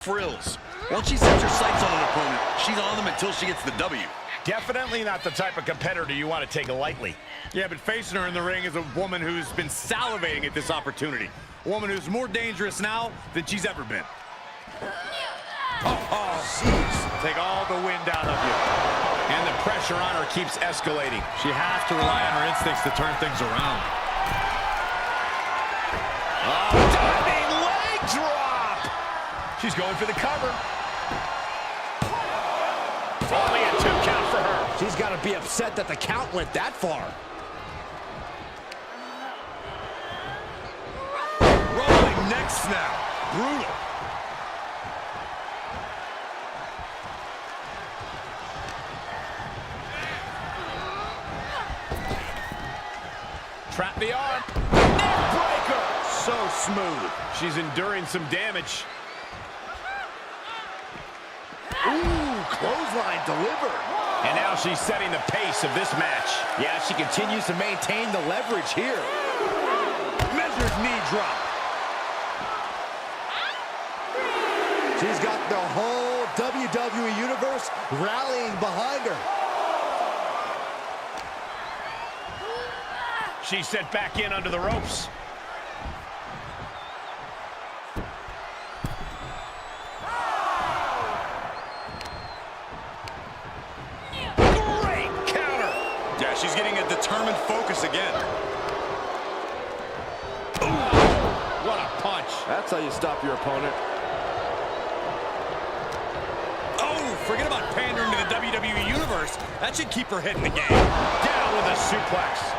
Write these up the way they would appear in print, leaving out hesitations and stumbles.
frills. Once she sets her sights on an opponent, she's on them until she gets the W. Definitely not the type of competitor you want to take lightly. Yeah, but facing her in the ring is a woman who's been salivating at this opportunity. A woman who's more dangerous now than she's ever been. Oh, jeez. Take all the wind out of you. And the pressure on her keeps escalating. She has to rely on her instincts to turn things around. Oh, diving leg drop! She's going for the cover. Only a 2 count for her. She's got to be upset that the count went that far. Rolling neck snap. Brutal. Trap the arm. Neck breaker. So smooth. She's enduring some damage. Ooh, clothesline delivered. And now she's setting the pace of this match. Yeah, she continues to maintain the leverage here. Measured knee drop. She's got the whole WWE Universe rallying behind her. She's set back in under the ropes. Great counter. Yeah, she's getting a determined focus again. Ooh, what a punch. That's how you stop your opponent. Oh, forget about pandering to the WWE Universe. That should keep her head in the game. Down with a suplex.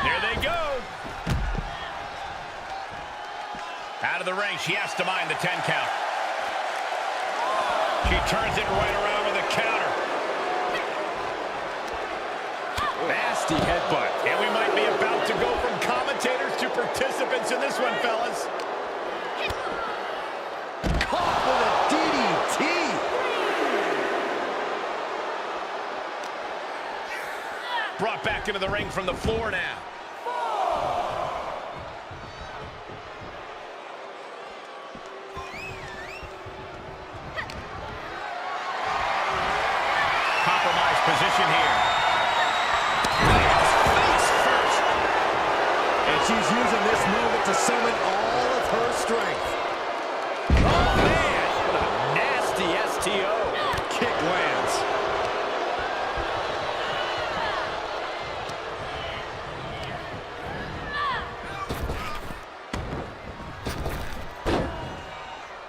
There they go. Out of the ring, she has to mind the 10 count. She turns it right around with a counter. Nasty headbutt. And we might be about to go from commentators to participants in this one, fellas. Caught with a DDT. Brought back into the ring from the floor now. Compromised position here. Face first. And she's using this moment to summon all of her strength. Oh, man. What a nasty STO. Kick lands.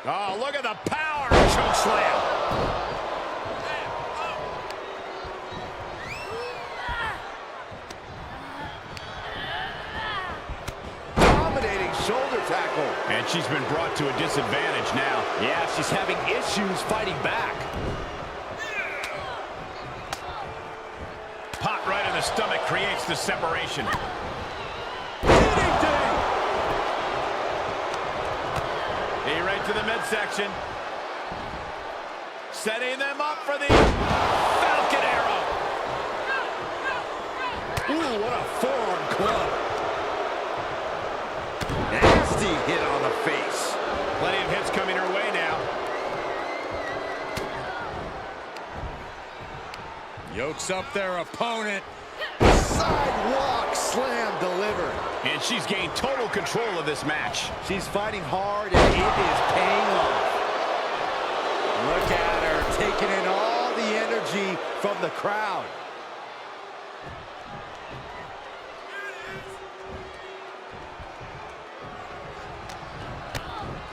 Oh, look at the power. Choke slam. Dominating shoulder tackle. And she's been brought to a disadvantage now. Yeah, she's having issues fighting back. Pot right in the stomach creates the separation. Knee right to the midsection. Setting them up for the Falcon Arrow. Ooh, what a forearm club. Nasty hit on the face. Plenty of hits coming her way now. Yokes up their opponent. Sidewalk slam delivered. And she's gained total control of this match. She's fighting hard, and it is paying off. Look at her, taking in all the energy from the crowd.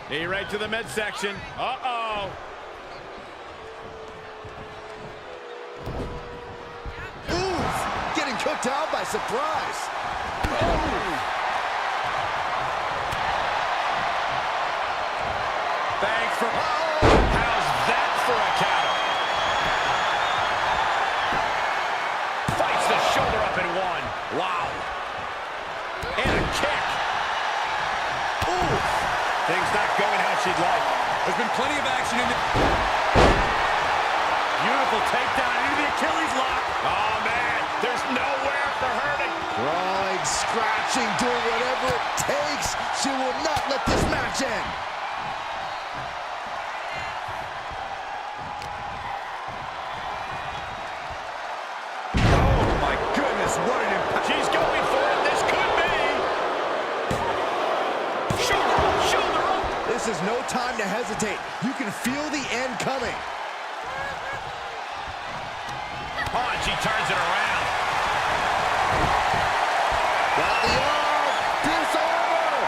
Knee right to the midsection. Uh-oh. Ooh, getting cooked out by surprise. Thanks for... How's that for a counter? Fights the shoulder up and one. Wow. And a kick. Ooh. Things not going how she'd like. There's been plenty of action in the... Beautiful takedown into the Achilles lock. Oh, man. There's nowhere for her to... Crawling, scratch. watching, doing whatever it takes. She will not let this match end. Oh my goodness, what an impact. She's going for it. This could be. Shoulder up, shoulder up. This is no time to hesitate. You can feel the end coming. Oh, and she turns it around. Got the arm. Disarmer.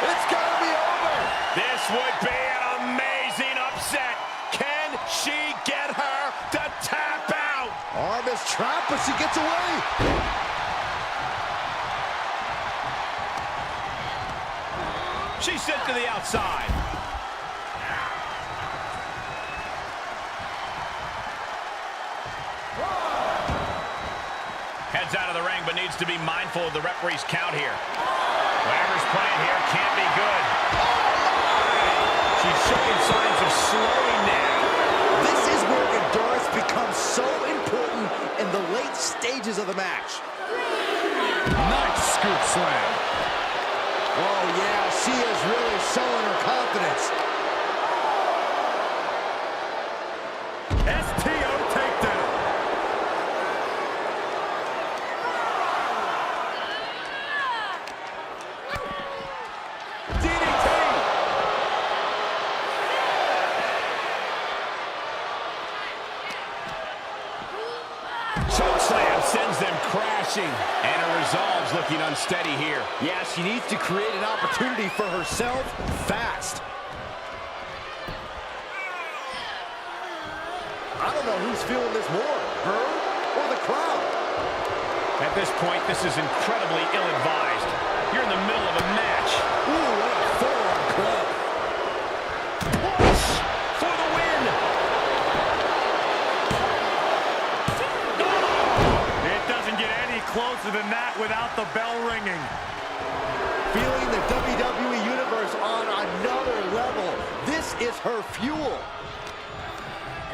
It's got to be over. This would be an amazing upset. Can she get her to tap out? Arm is trapped, but she gets away. She's sent to the outside. Heads out of the ring, but needs to be mindful of the referee's count here. Whatever's playing here can't be good. She's showing signs of slowing down. This is where endurance becomes so important in the late stages of the match. Nice scoop slam. Oh yeah, she is really showing her confidence. STO takedown. DDT. Chokeslam sends them crashing. And her resolve's looking unsteady here. Yeah, she needs to create an opportunity for herself fast. I don't know who's feeling this more, her or the crowd. At this point, this is incredibly ill-advised. You're in the middle of a match. Ooh, what a forearm club. Push for the win. It doesn't get any closer than that without the bell ringing. Feeling the WWE Universe on another level. This is her fuel.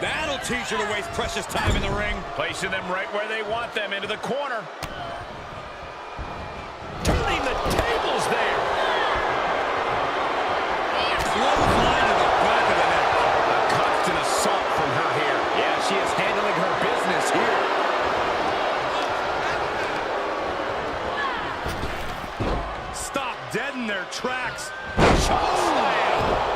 That'll teach her to waste precious time in the ring. Placing them right where they want them, into the corner. Turning the tables there. Clothesline to the back of the neck. A constant assault from her here. Yeah, she is handling her business here. Stop dead in their tracks. Chokeslam.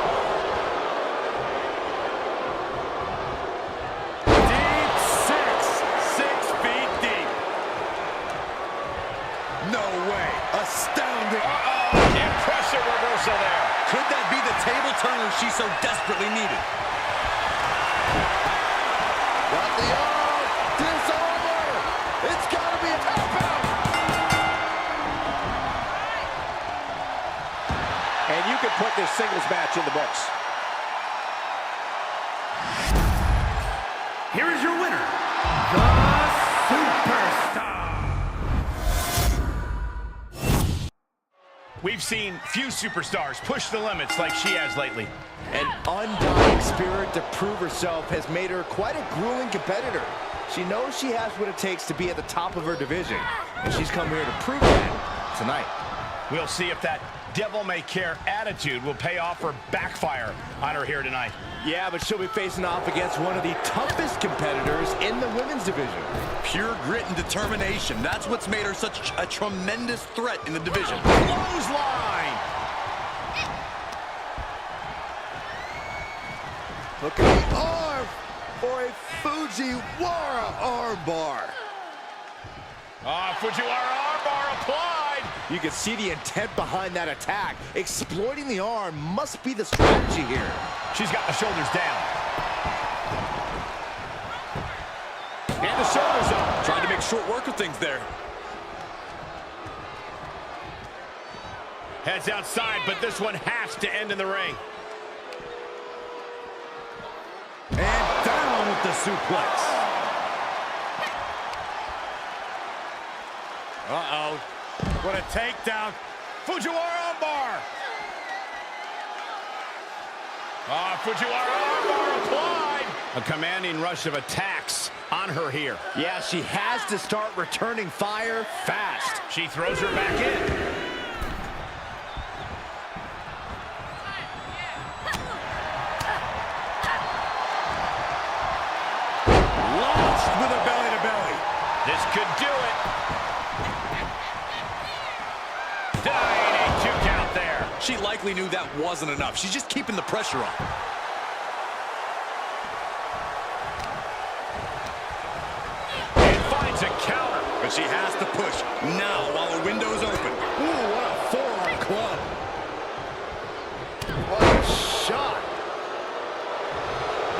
Deep six. 6 feet deep. No way. Astounding. Impressive reversal there. Could that be the table turner she so desperately needed? Got the arm. Disarmer. It's got to be a tap out. And you can put this singles match in the books. Here is your winner, the Superstar. We've seen few superstars push the limits like she has lately. An undying spirit to prove herself has made her quite a grueling competitor. She knows she has what it takes to be at the top of her division, and she's come here to prove that tonight. We'll see if that devil-may-care attitude will pay off or backfire on her here tonight. Yeah, but she'll be facing off against one of the toughest competitors in the women's division. Pure grit and determination. That's what's made her such a tremendous threat in the division. Clothesline! Look at the arm for a Fujiwara armbar. Fujiwara armbar applied. You can see the intent behind that attack. Exploiting the arm must be the strategy here. She's got the shoulders down. And the shoulders up. Trying to make short work of things there. Heads outside, but this one has to end in the ring. And down with the suplex. Uh-oh. What a takedown. Fujiwara armbar. Fujiwara armbar applied. A commanding rush of attacks on her here. Yeah, she has to start returning fire fast. She throws her back in. Denying a 2 count there. She likely knew that wasn't enough. She's just keeping the pressure on. And finds a counter. But she has to push now while the window's open. Ooh, what a forearm club. What a shot.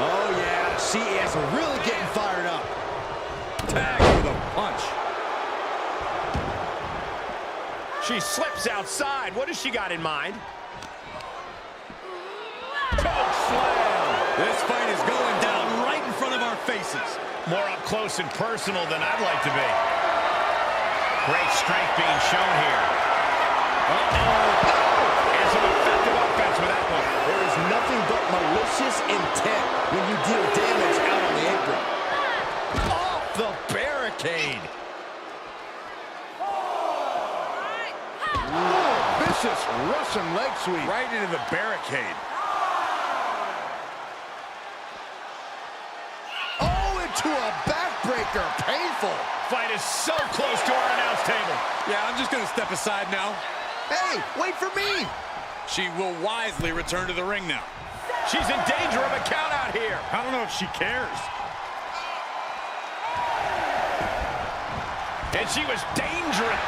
Oh, yeah, she is really getting fired up. Tag with a punch. She slips outside. What has she got in mind? Choke slam. This fight is going down right in front of our faces. More up close and personal than I'd like to be. Great strength being shown here. And some effective offense with that one. There is nothing but malicious intent when you deal damage out on the apron. Off the barricade. Ooh, vicious Russian leg sweep. Right into the barricade. Oh, into a backbreaker. Painful. Fight is so close to our announce table. Yeah, I'm just going to step aside now. Hey, wait for me. She will wisely return to the ring now. She's in danger of a count out here. I don't know if she cares. And she was dangerous.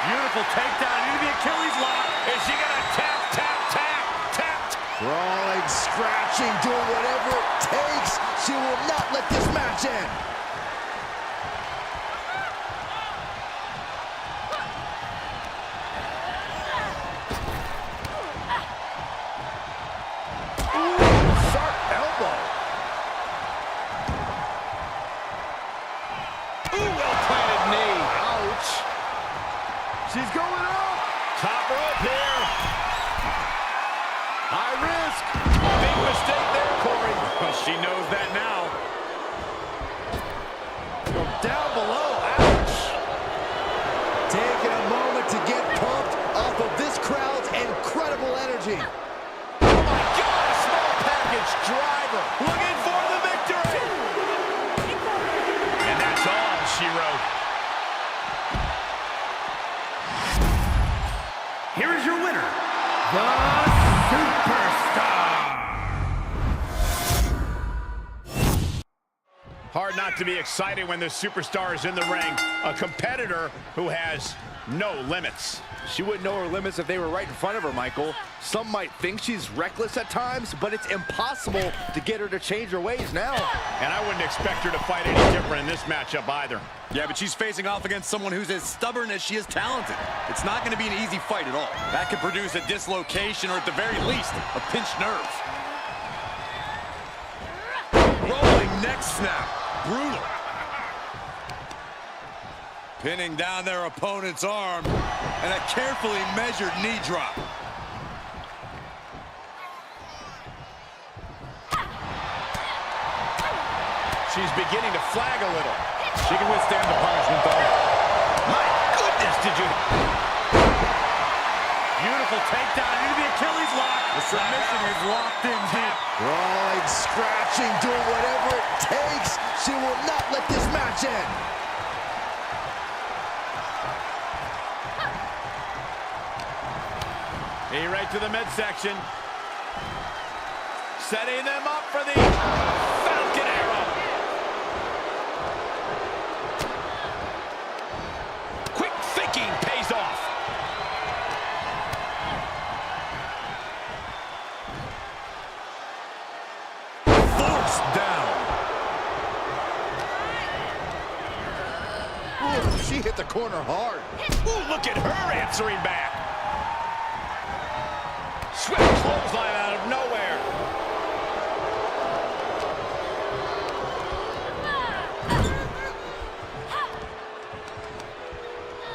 Beautiful takedown into the Achilles lock. Is she going to tap, tap, tap, tap? Crawling, scratching, doing whatever it takes. She will not let this match end. She's going up. Top rope here. High risk. Big mistake there, Corey. Well, she knows that now. From down below. Ouch. Taking a moment to get pumped off of this crowd's incredible energy. Oh, my God. A small package driver. Looking for the victory. And that's all she wrote. Here is your winner, the Superstar. Hard not to be excited when the superstar is in the ring. A competitor who has no limits. She wouldn't know her limits if they were right in front of her, Michael. Some might think she's reckless at times, but it's impossible to get her to change her ways now. And I wouldn't expect her to fight any different in this matchup either. Yeah, but she's facing off against someone who's as stubborn as she is talented. It's not going to be an easy fight at all. That could produce a dislocation or at the very least, a pinched nerve. Rolling neck snap. Brutal. Pinning down their opponent's arm and a carefully measured knee drop. She's beginning to flag a little. She can withstand the punishment, though. My goodness, did you... Beautiful takedown into the Achilles lock. The submission is locked in deep. Crawling, scratching, doing whatever it takes. She will not let this match end. Right to the midsection. Setting them up for the Falcon Arrow. Quick thinking pays off. Force down. Ooh, she hit the corner hard. Ooh, look at her answering back. Swift clothesline out of nowhere.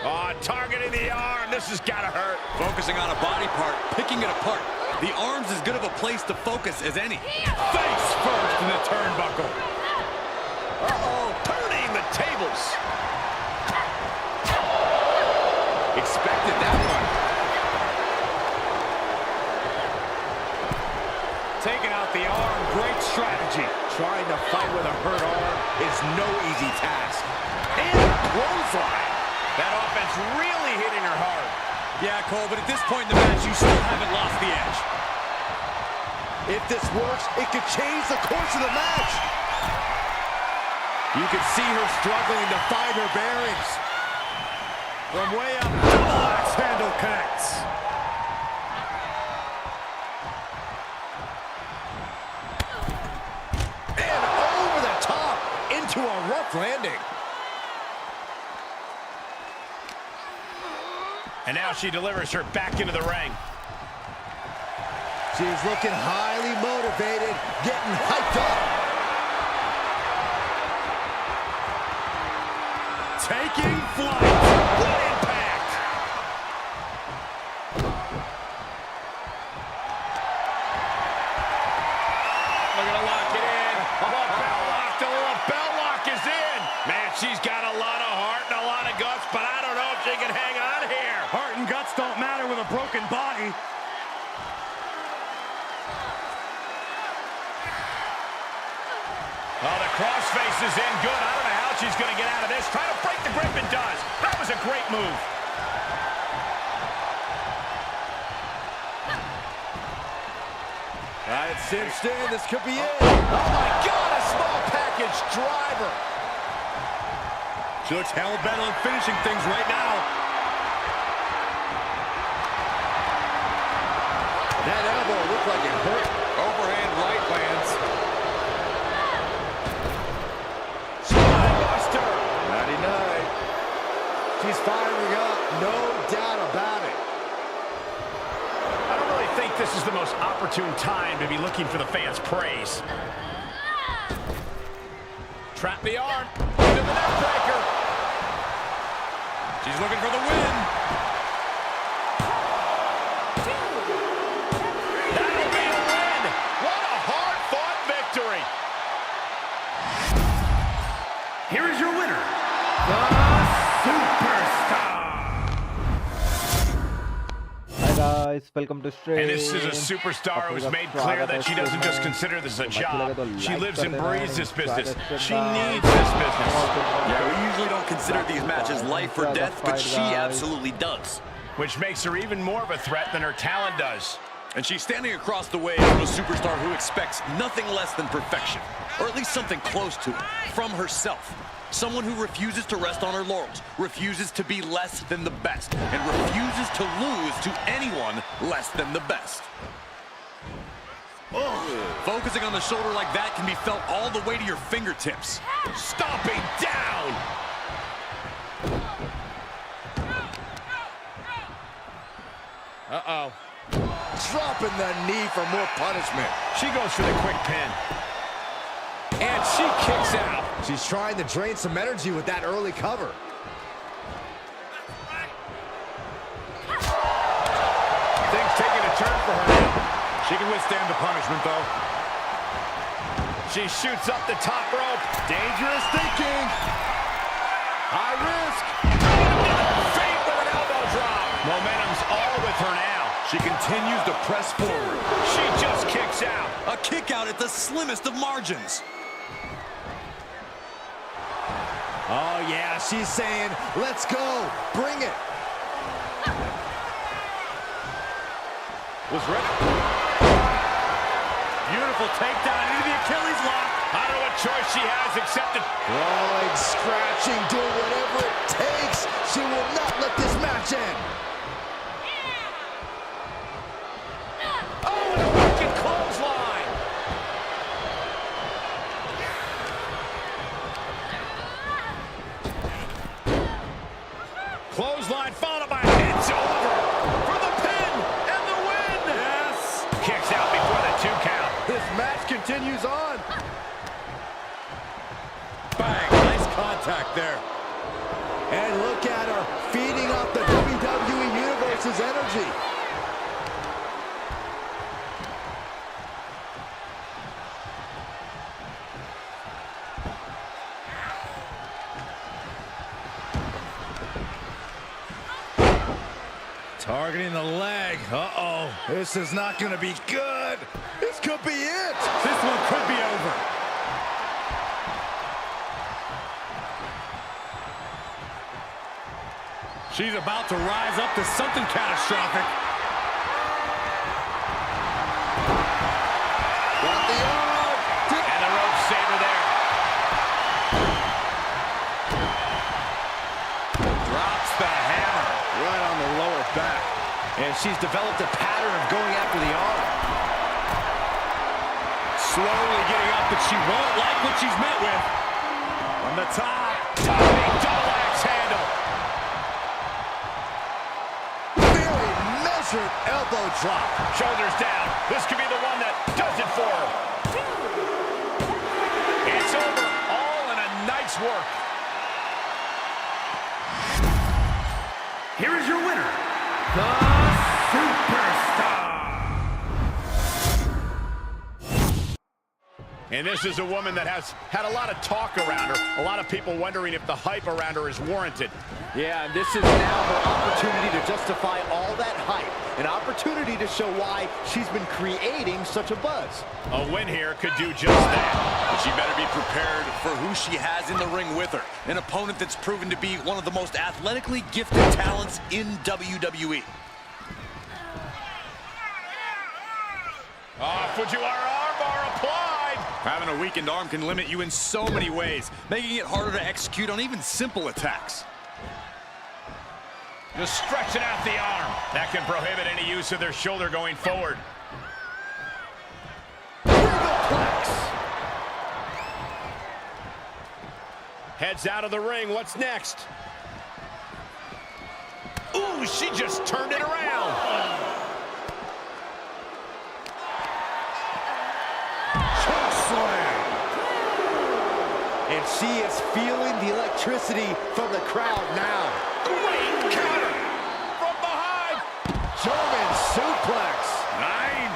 Oh, targeting the arm. This has got to hurt. Focusing on a body part, picking it apart. The arm's as good of a place to focus as any. Face first in the turnbuckle. Uh-oh, turning the tables. Expected that one. Taking out the arm, great strategy. Trying to fight with a hurt arm is no easy task. And a clothesline. That offense really hitting her hard. Yeah, Cole, but at this point in the match, you still haven't lost the edge. If this works, it could change the course of the match. You can see her struggling to find her bearings. From way up, double axe handle connects. And over the top into a rough landing. And now she delivers her back into the ring. She's looking highly motivated, getting hyped up. Taking flight. What impact! Look at her lock it in. The bell lock is in. Man, she's got a lot of heart and a lot of guts, but I don't know if she can hang on here. Heart and guts don't matter with a broken body. Oh, the crossface is in good. I don't know how she's going to get out of this. Trying to break the grip and does. That was a great move. It's cinched in. This could be it. Oh, my God, a small package driver. She looks hell-bent on finishing things right now. That elbow looked like it hurt. Overhand right lands. Spinebuster. Nighty-night. She's firing up, no doubt about it. I don't really think this is the most opportune time to be looking for the fans' praise. Trap the arm. Into the neck breaker. She's looking for the win. That'll be a win. What a hard-fought victory. Here is your winner, the Superstar. Hi guys, welcome to stream. And this is a superstar who's made clear that she doesn't just consider this a job. She lives and breathes this business. She needs this business. Yeah, we usually don't consider these matches life or death, but she absolutely does. Which makes her even more of a threat than her talent does. And she's standing across the way from a superstar who expects nothing less than perfection, or at least something close to it, from herself. Someone who refuses to rest on her laurels, refuses to be less than the best, and refuses to lose to anyone less than the best. Focusing on the shoulder like that can be felt all the way to your fingertips. Stomping down. Uh-oh. Dropping the knee for more punishment. She goes for the quick pin. And she kicks out. She's trying to drain some energy with that early cover. Things taking a turn for her now. She can withstand the punishment, though. She shoots up the top rope. Dangerous thinking. High risk. Feint with an elbow drop. Momentum's all with her now. She continues to press forward. She just kicks out. A kick out at the slimmest of margins. Oh, yeah, she's saying, let's go. Bring it. Was ready. Beautiful takedown into the Achilles lock. I don't know what choice she has except to... Clawing, scratching, doing whatever it takes. She will not let this match end. Oh, and a wicked clothesline. Clothesline followed by it's over for the pin and the win. Yes. Kicks out before the 2 count. This match continues on. Bang, nice contact there. And look at her feeding off the WWE Universe's energy. Targeting the leg. Uh-oh. This is not going to be good. This could be it. This one could be over. She's about to rise up to something catastrophic. Got the arm. And the rope saver there. Drops the hammer right on the lower back. And she's developed a pattern of going after the arm. Slowly getting up, but she won't like what she's met with. From the top. Topping double axe handle. Very measured elbow drop. Shoulders down. This could be the one that does it for her. It's over. All in a night's work. Here is your winner, the Superstar. And this is a woman that has had a lot of talk around her. A lot of people wondering if the hype around her is warranted. Yeah, and this is now her opportunity to justify all that hype. An opportunity to show why she's been creating such a buzz. A win here could do just that. But she better be prepared for who she has in the ring with her. An opponent that's proven to be one of the most athletically gifted talents in WWE. Fujiwara armbar applied. Having a weakened arm can limit you in so many ways, making it harder to execute on even simple attacks. Just stretching out the arm. That can prohibit any use of their shoulder going forward. Heads out of the ring. What's next? Ooh, she just turned it around. And she is feeling the electricity from the crowd now. Great counter from behind. German suplex. 9.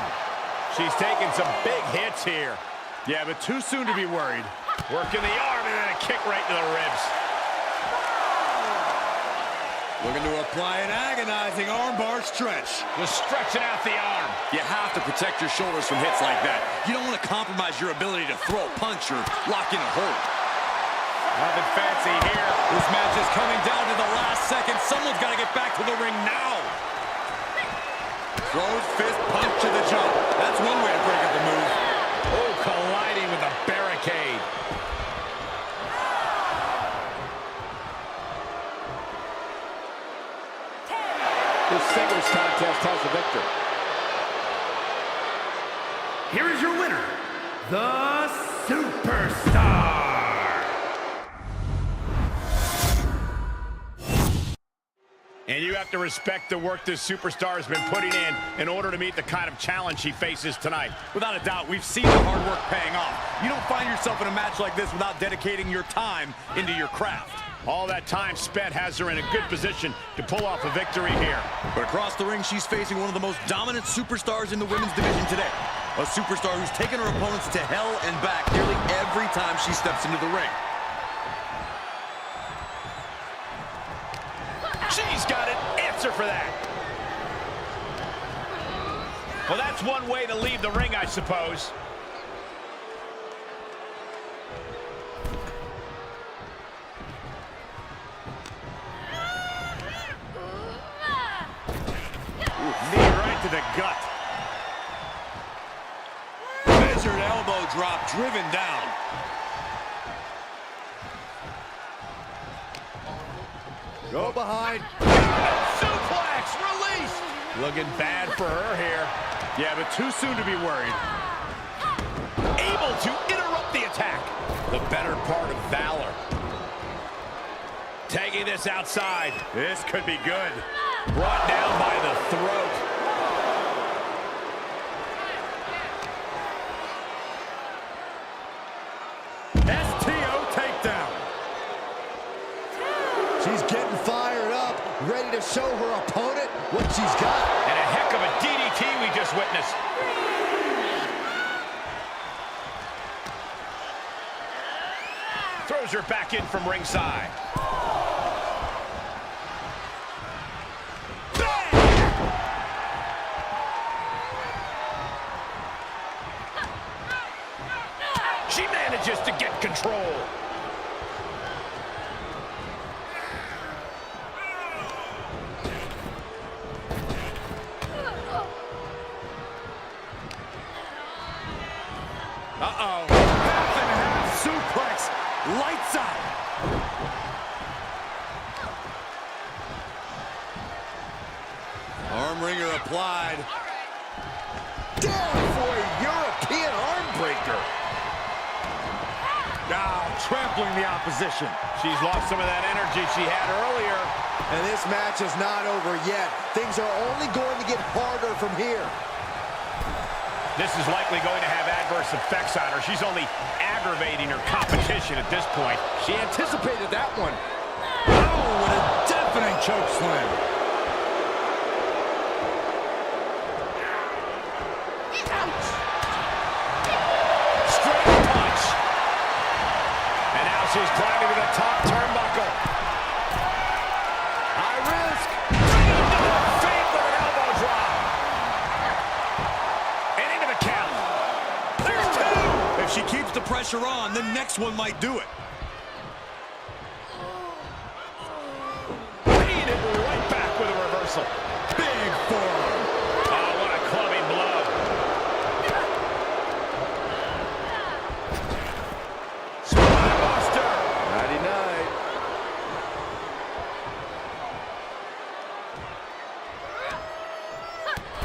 She's taking some big hits here. Yeah, but too soon to be worried. Working the arm and then a kick right to the ribs. Looking to apply an agonizing armbar stretch. Just stretching out the arm. You have to protect your shoulders from hits like that. You don't want to compromise your ability to throw a punch or lock in a hold. Nothing fancy here. This match is coming down to the last second. Someone's got to get back to the ring now. Closed fist punch to the jaw. That's one way to break up the move. Oh, colliding with a barricade. This singles contest has the victor. Here is your winner, the Superstar. And you have to respect the work this superstar has been putting in order to meet the kind of challenge she faces tonight. Without a doubt, we've seen the hard work paying off. You don't find yourself in a match like this without dedicating your time into your craft. All that time spent has her in a good position to pull off a victory here. But across the ring, she's facing one of the most dominant superstars in the women's division today. A superstar who's taken her opponents to hell and back nearly every time she steps into the ring. She's got an answer for that. Well, that's one way to leave the ring, I suppose. Knee right to the gut. Measured elbow drop driven down. Go behind. Suplex released. Looking bad for her here. Yeah, but too soon to be worried. Able to interrupt the attack. The better part of valor. Taking this outside. This could be good. Brought down by the throat. STO takedown. She's getting fired up, ready to show her opponent what she's got. And a heck of a DDT we just witnessed. Throws her back in from ringside. She manages to get control. Arm wringer applied. Down for a European arm breaker. Trampling the opposition. She's lost some of that energy she had earlier. And this match is not over yet. Things are only going to get harder from here. This is likely going to have adverse effects on her. She's only aggravating her competition at this point. She anticipated that one. Oh, what a deafening choke slam. Straight punch. And now she's climbing to the top turnbuckle. High risk. Right into the feet with an elbow drop. And into the count. There's two. If she keeps the pressure on, the next one might do it. Beat it right back with a reversal. Big forearm. Oh, what a clubbing blow. Spinebuster. Nighty-night.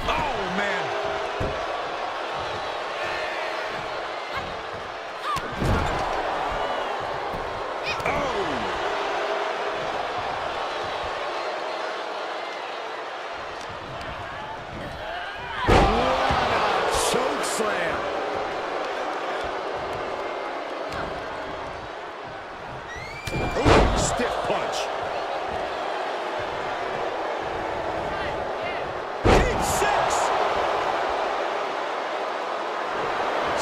Oh, man. Choke slam. Ooh, stiff punch. Big six.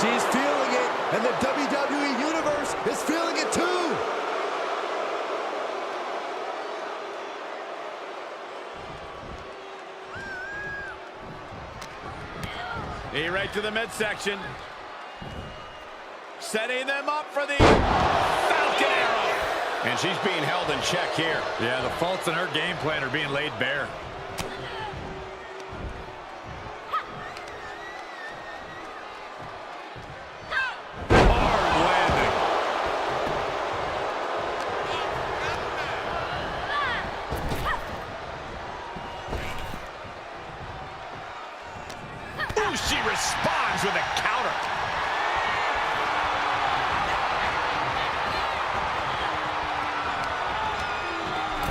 She's feeling it, and the WWE Universe is feeling it too. Knee right to the midsection. Setting them up for the Falcon Arrow. And she's being held in check here. Yeah, the faults in her game plan are being laid bare. Hard landing. Ooh, she responds with a counter.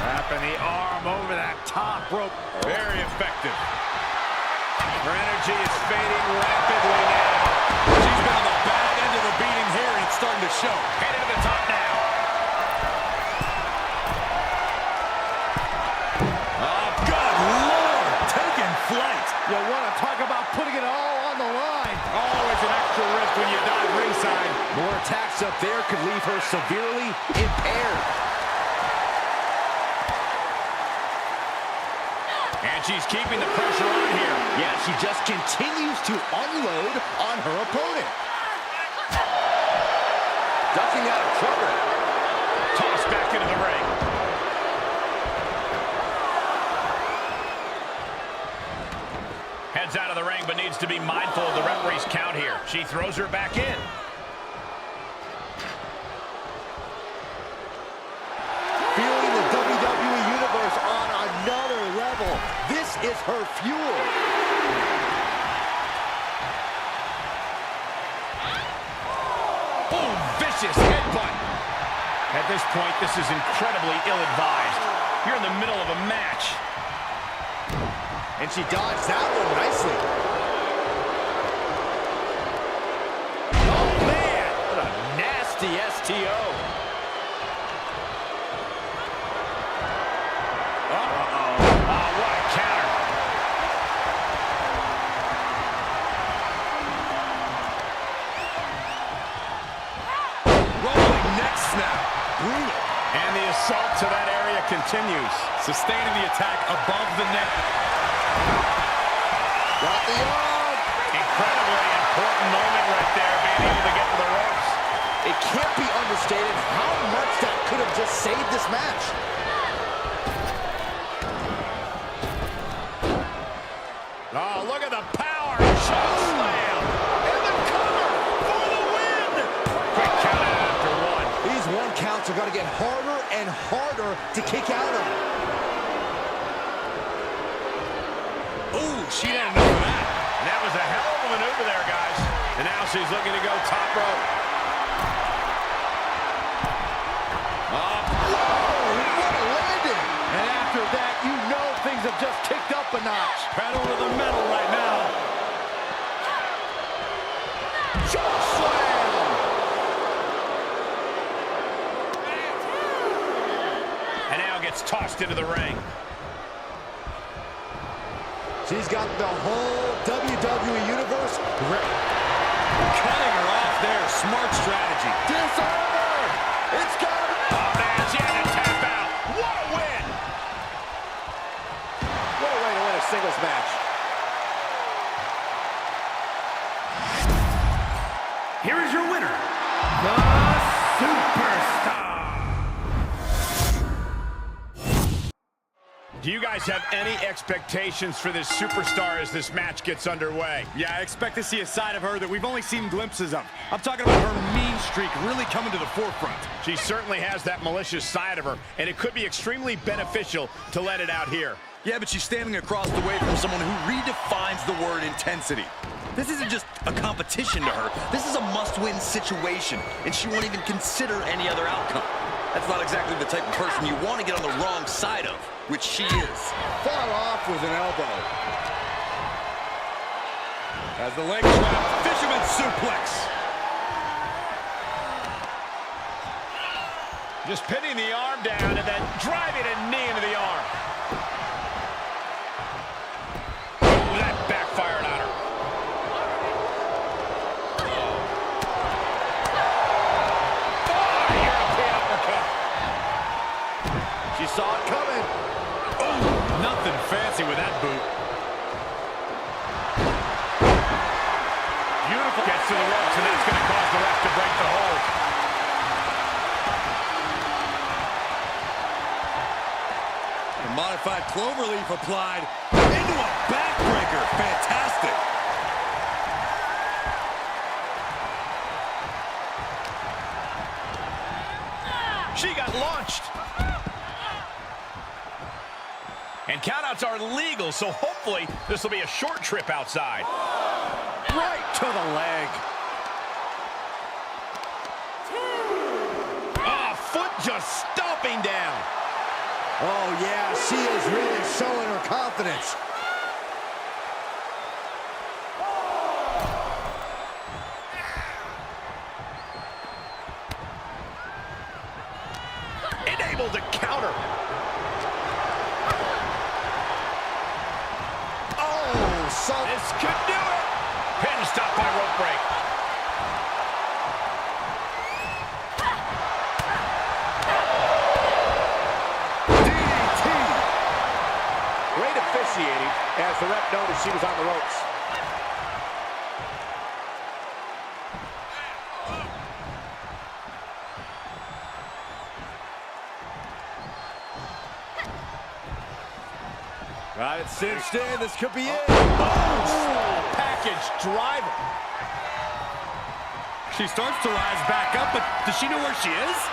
Wrapping the arm over that top rope. Very effective. Her energy is fading rapidly now. She's been on the bad end of the beating here, and it's starting to show. Headed to the top now. Oh, good Lord, taking flight. You want to talk about putting it all on the line. Always an extra risk when you dive ringside. More attacks up there could leave her severely impaired. And she's keeping the pressure on here. Yeah, she just continues to unload on her opponent. Ducking out of trouble. Tossed back into the ring. Heads out of the ring, but needs to be mindful of the referee's count here. She throws her back in. Feeling the WWE Universe on another level. This is her fuel. Boom, vicious headbutt. At this point, this is incredibly ill-advised. You're in the middle of a match. And she dodged that one nicely. Oh, man! What a nasty STO. Uh-oh. Oh, what a counter. Rolling neck snap. Brutal. And the assault to that area continues. Sustaining the attack above the neck. Got the arm. Incredibly important moment right there, being able to get to the ropes. It can't be understated how much that could have just saved this match. Oh, look at the power. Choke slam. And the cover for the win. Quick count out after one. These one counts are going to get harder and harder to kick out of. Ooh, she didn't know that. And that was a hell of a maneuver there, guys. And now she's looking to go top rope. What a landing! And after that, you know things have just kicked up a notch. Pedal to the metal right now. Choke slam! And now gets tossed into the ring. She's got the whole WWE Universe Cutting her off there. Smart strategy. Disarmer! It's got to be... Oh, man, she had to tap out. What a win! What a way to win a singles match. Here is your winner, the Superstar. Do you guys have any expectations for this superstar as this match gets underway? Yeah, I expect to see a side of her that we've only seen glimpses of. I'm talking about her mean streak really coming to the forefront. She certainly has that malicious side of her, and it could be extremely beneficial to let it out here. Yeah, but she's standing across the way from someone who redefines the word intensity. This isn't just a competition to her. This is a must-win situation, and she won't even consider any other outcome. That's not exactly the type of person you want to get on the wrong side of, which she is. Fought off with an elbow. As the leg trap, fisherman suplex. Just pinning the arm down and then driving a knee into the arm. Oh, that backfired on her. Oh, European uppercut. She saw it coming. Nothing fancy with that boot. Beautiful. Gets to the ropes, and that's going to cause the ref to break the hold. A modified cloverleaf applied into a backbreaker. Fantastic. She got launched. And countouts are legal, so hopefully this will be a short trip outside. Right to the leg. Ah, foot just stomping down. Oh, yeah, she is really showing her confidence. Able to counter. Oh, so... This could do it. Pin stop by rope break. DDT. Great officiating as the ref noticed she was on the ropes. Got it cinched in. This could be it. Oh, package driver. She starts to rise back up, but does she know where she is?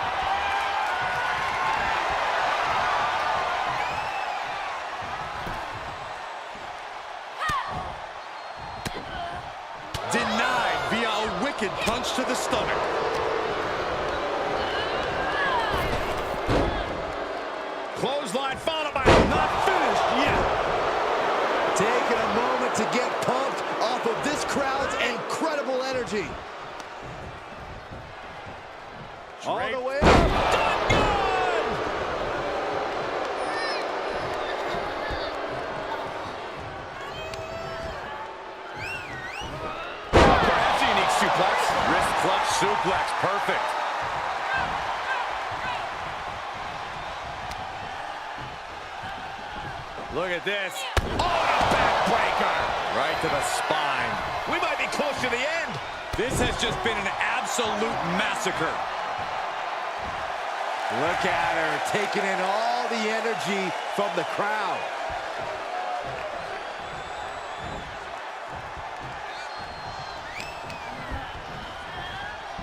Denied via a wicked punch to the stomach. Clothesline followed by not finished yet. Taking a moment to get pumped off of this crowd's incredible energy. All the way up. Done good. Perhaps a unique suplex. Wrist clutch suplex, perfect. Look at this. Oh, a backbreaker. Right to the spine. We might be close to the end. This has just been an absolute massacre. Look at her taking in all the energy from the crowd.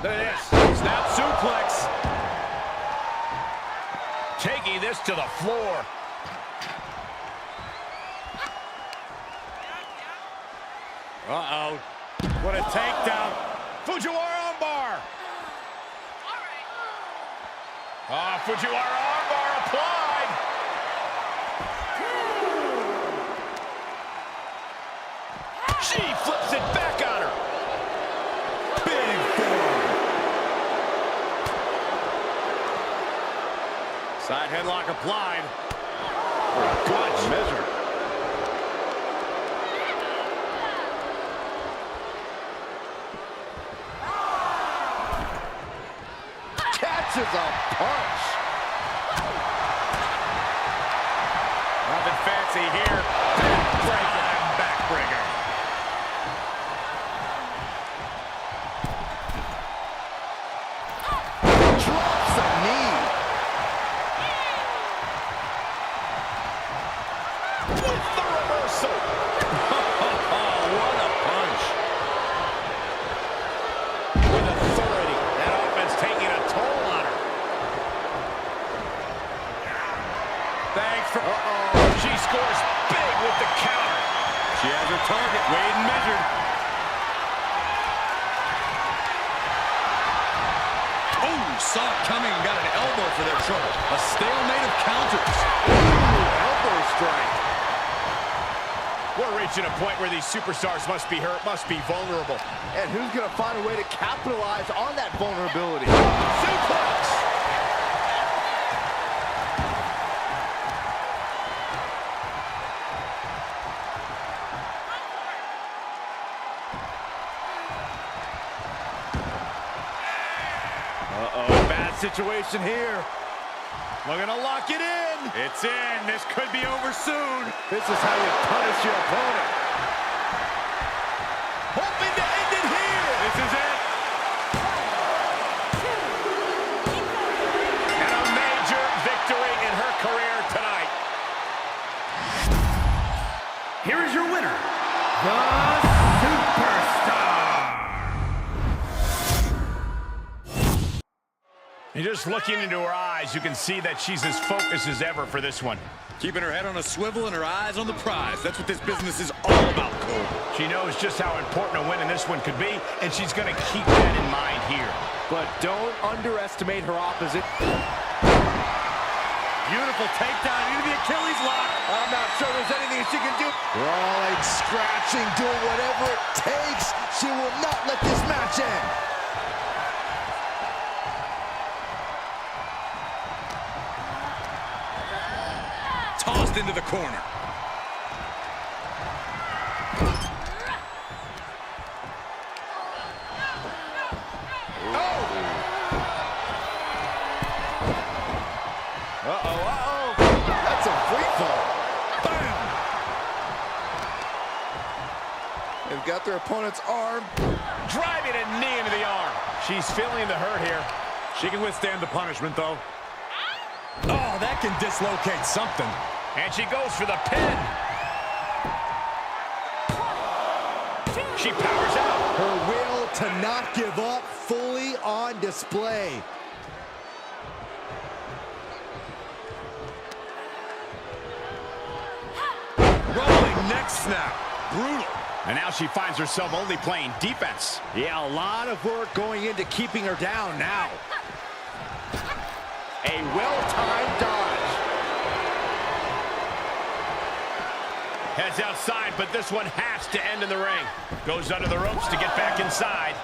Look at this. Snap suplex. Taking this to the floor. Uh-oh. What a takedown. Fujiwara armbar. Fujiwara armbar applied. She flips it back on her. Big forearm. Side headlock applied. Good measure. Catches a punch. Nothing fancy here. Backbreaker. Backbreaker. Drops a knee. With the reversal. Oh, what a punch. With authority. That offense taking a toll on her. Thanks for... She scores big with the counter. She has her target weighed and measured. Oh, saw it coming and got an elbow for their trouble. A stalemate of counters. Elbow strike. We're reaching a point where these superstars must be hurt, must be vulnerable. And who's going to find a way to capitalize on that vulnerability? Suplex! Bad situation here. Looking to lock it in. It's in. This could be over soon. This is how you punish your opponent. Hoping to end it here. This is it. And a major victory in her career tonight. Here is your winner, the Superstar. And just looking into her eyes, you can see that she's as focused as ever for this one. Keeping her head on a swivel and her eyes on the prize. That's what this business is all about, Cole. She knows just how important a win in this one could be, and she's going to keep that in mind here. But don't underestimate her opposite. Beautiful takedown into the Achilles lock. I'm not sure there's anything she can do. Brawling, scratching, doing whatever it takes. She will not let this match end. Tossed into the corner. That's a free fall. Bam! They've got their opponent's arm. Driving a knee into the arm. She's feeling the hurt here. She can withstand the punishment, though. Oh, that can dislocate something. And she goes for the pin. She powers out. Her will to not give up fully on display. Rolling neck snap. Brutal. And now she finds herself only playing defense. Yeah, a lot of work going into keeping her down now. A well-timed dodge. Heads outside, but this one has to end in the ring. Goes under the ropes to get back inside.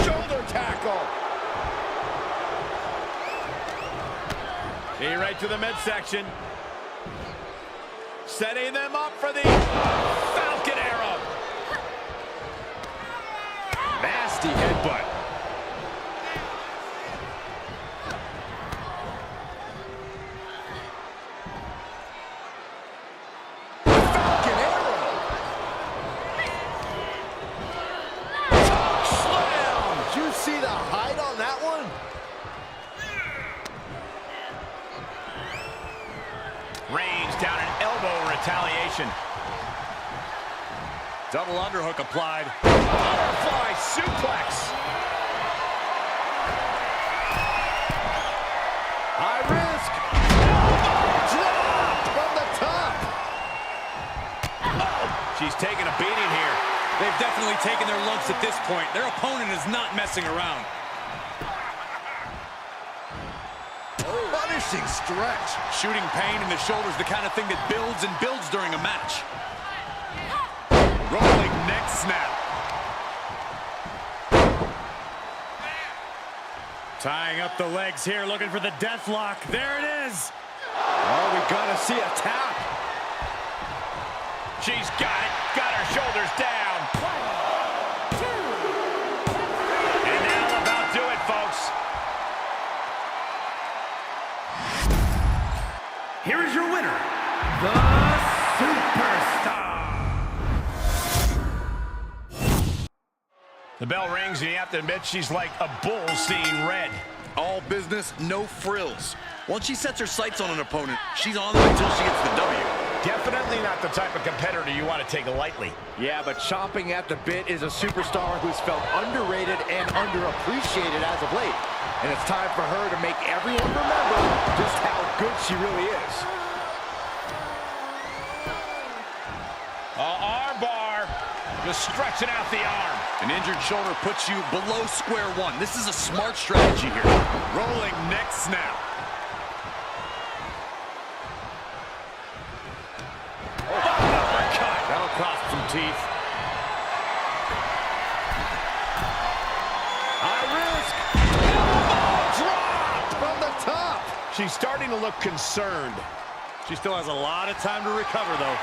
Shoulder tackle. Hey, right to the midsection. Setting them up for the Falcon Arrow. Nasty headbutt. Falcon Arrow. Slam. Did you see the height on that one? Range down an elbow in retaliation. Double underhook applied. Butterfly suplex. High risk. Drop from She's taking a beating here. They've definitely taken their lumps at this point. Their opponent is not messing around. Punishing stretch. Shooting pain in the shoulder is the kind of thing that builds and builds during a match. Rolling neck snap. Tying up the legs here, looking for the death lock. There it is. Oh, we gotta see a tap. She's got it. Got her shoulders down. 1, 2. And that'll about do it, folks. Here is your winner, the Superstar. The bell rings, and you have to admit she's like a bull seeing red. All business, no frills. Once she sets her sights on an opponent, she's on them until she gets the W. Definitely not the type of competitor you want to take lightly. Yeah, but chomping at the bit is a superstar who's felt underrated and underappreciated as of late. And it's time for her to make everyone remember just how good she really is. Arm bar. Just stretching out the arm. An injured shoulder puts you below square one. This is a smart strategy here. Rolling neck snap. Uppercut. That'll cost some teeth. High risk. Elbow drop from the top. She's starting to look concerned. She still has a lot of time to recover, though.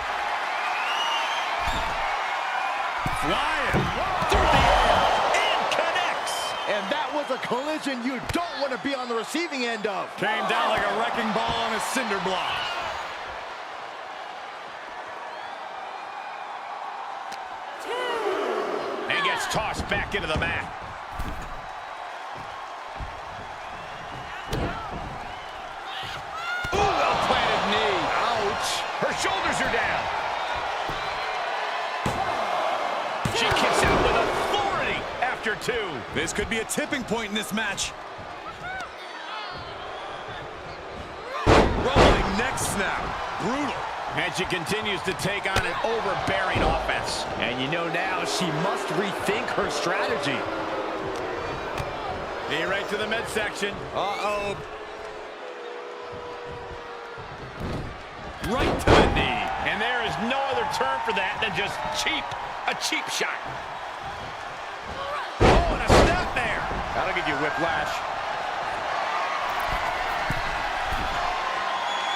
Flying Through the air. And connects. And that was a collision you don't want to be on the receiving end of. came down like a wrecking ball on a cinder block. And gets tossed back into the mat. Ooh, well-planted knee. Ouch. Her shoulders are down. She kicks out with authority after 2. This could be a tipping point in this match. Rolling neck snap. Brutal. And she continues to take on an overbearing offense. And you know now she must rethink her strategy. Knee right to the midsection. Uh-oh. Right to the knee. And there is no other term for that than just cheap. A cheap shot. Oh, and a step there. That'll give you whiplash.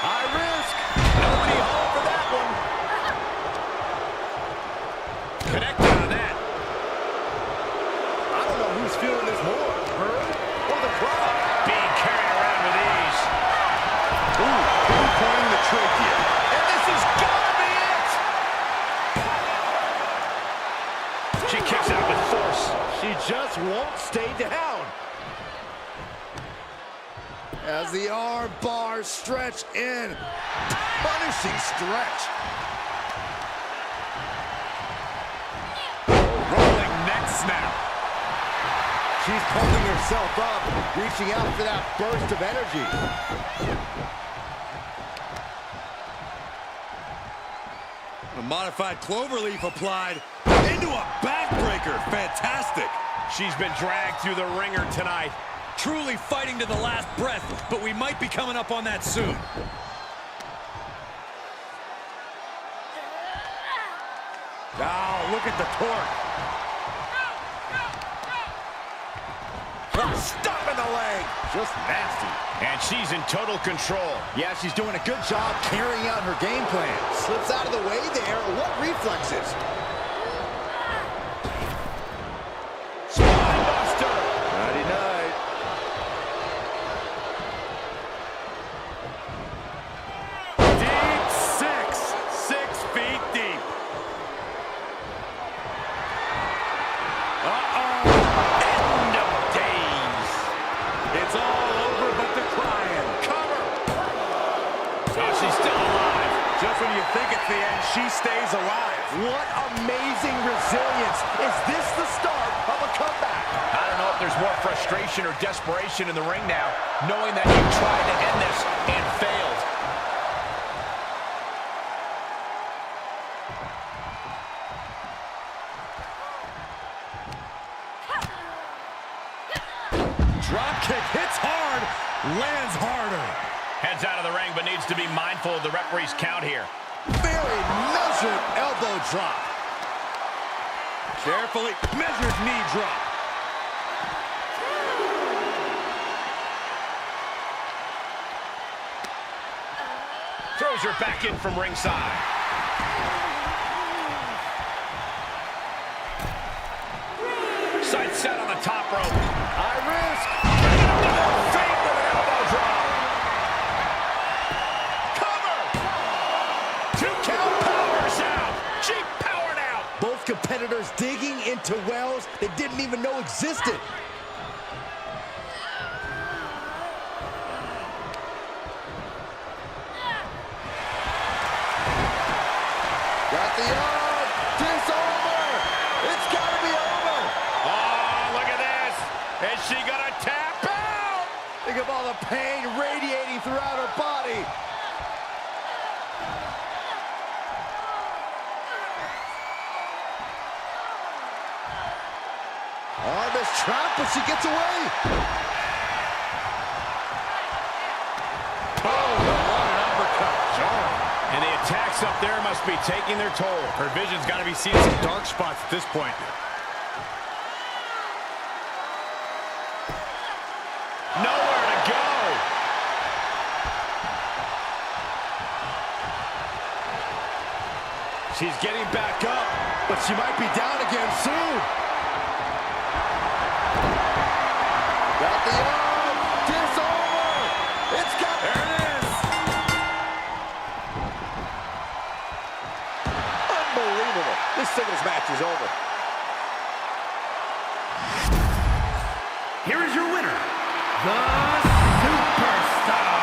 High risk. Nobody home for that one. Connected on that. I don't know who's feeling this more, her or the crowd. Being carried around with ease. Ooh, pinpointing the trachea. And this is gonna be it. She kicks out with force. She just won't stay down. As the arm bars stretch in. Punishing stretch. Rolling neck snap. She's pumping herself up, reaching out for that burst of energy. A modified cloverleaf applied into a backbreaker. Fantastic. She's been dragged through the ringer tonight. Truly fighting to the last breath, but we might be coming up on that soon. Oh, look at the torque. Stopping the leg. Just nasty. And she's in total control. Yeah, she's doing a good job carrying out her game plan. Slips out of the way there. What reflexes? Spine buster. Nighty night. Deep six. 6 feet deep. Uh-oh. End of days. It's all over but the crying. Cover. Oh, she's still alive. Just when you think it's the end, she stays alive. What amazing resilience. Is this the start of a comeback? I don't know if there's more frustration or desperation in the ring now, knowing that you tried to end this and failed. the ring, but needs to be mindful of the referee's count here. Very measured elbow drop. Carefully measured knee drop. Throws her back in from ringside. Side set on the top rope. High risk. Feet with an elbow drop. Cover. 2 count, powers out. She powered out. Both competitors digging into wells they didn't even know existed. Got the arm. It's over. It's got to be over. Oh, look at this. Is she going to tap out? Think of all the pain radiating throughout her body. Arm is trapped, but she gets away. Oh, what an uppercut. And the attacks up there must be taking their toll. Her vision's got to be seeing some dark spots at this point. Nowhere to go. She's getting back up, but she might be down again soon. Got the arm. It's over. It's got. There it is. Unbelievable. This singles match is over. Here is your winner, the Superstar.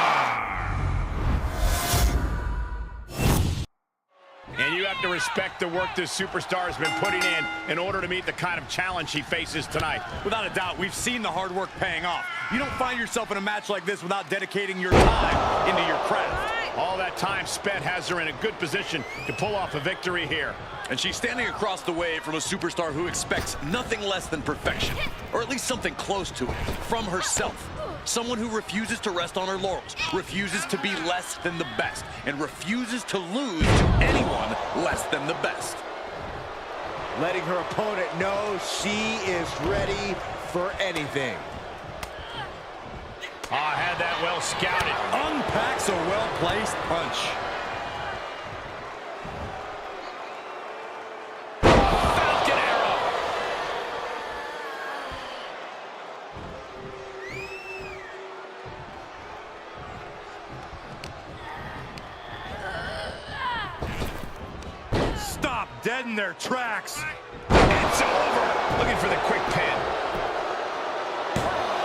And you have to respect the work this superstar has been putting in order to meet the kind of challenge she faces tonight. Without a doubt, we've seen the hard work paying off. You don't find yourself in a match like this without dedicating your time into your craft. All that time spent has her in a good position to pull off a victory here. And she's standing across the way from a superstar who expects nothing less than perfection, or at least something close to it, from herself. Someone who refuses to rest on her laurels, refuses to be less than the best, and refuses to lose to anyone less than the best. Letting her opponent know she is ready for anything. Ah, had that well scouted. Unpacks a well-placed punch. Falcon arrow. Stop dead in their tracks. It's over. Looking for the quick pin.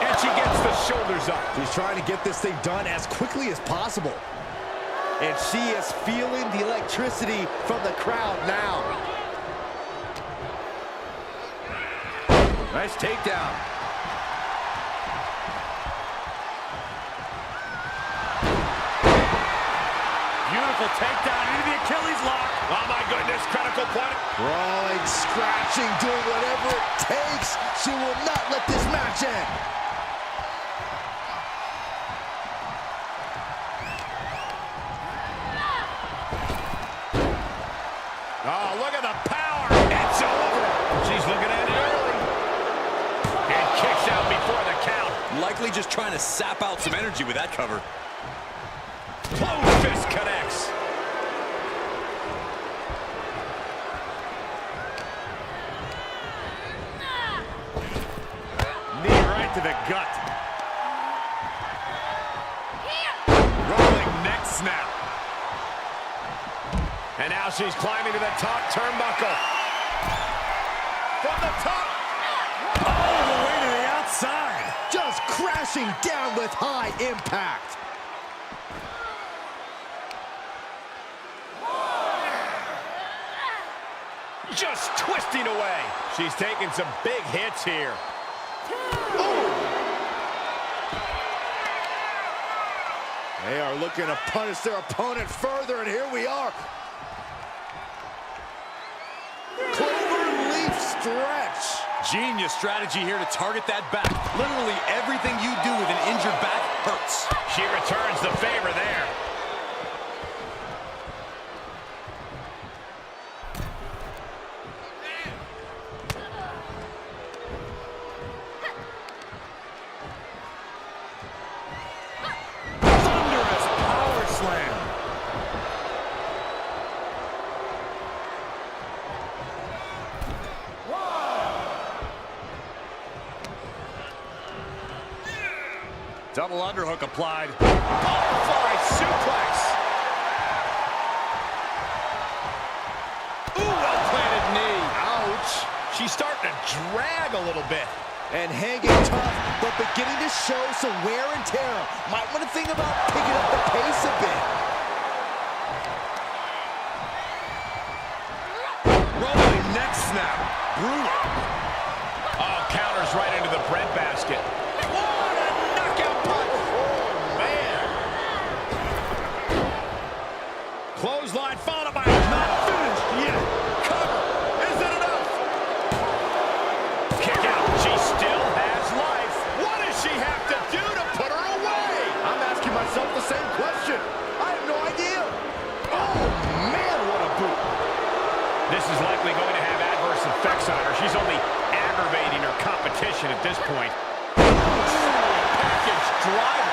And she gets the shoulders up. She's trying to get this thing done as quickly as possible. And she is feeling the electricity from the crowd now. Nice takedown. Beautiful takedown into the Achilles lock. Oh my goodness, critical point. Brawling, scratching, doing whatever it takes. She will not let this match end. Oh, look at the power. It's over. She's looking at it early. And kicks out before the count. Likely just trying to sap out some energy with that cover. Closed fist connects. Knee right to the gut. Rolling neck snap. And now she's climbing to the top turnbuckle. From the top. All the way to the outside. Just crashing down with high impact. Just twisting away. She's taking some big hits here. They are looking to punish their opponent further, and here we are. Clover leaf stretch. Ingenious strategy here to target that back. Literally everything you do with an injured back hurts. She returns the favor there. Thunderous power slam. Double underhook applied. Butterfly suplex. Ooh, well-planted knee. Ouch. She's starting to drag a little bit. And hanging tough, but beginning to show some wear and tear. Might want to think about picking up the pace a bit. Rolling neck snap. Brutal. Oh, counters right into the breadbasket. What a knockout punch. Oh, man. Clothesline followed by not finished yet. Cover. Is it enough? Kick out. She still has life. What does she have to do to put her away? I'm asking myself the same question. I have no idea. Oh, man, what a boot. This is likely going to have adverse effects on her. She's only aggravating her competition at this point. Package driver.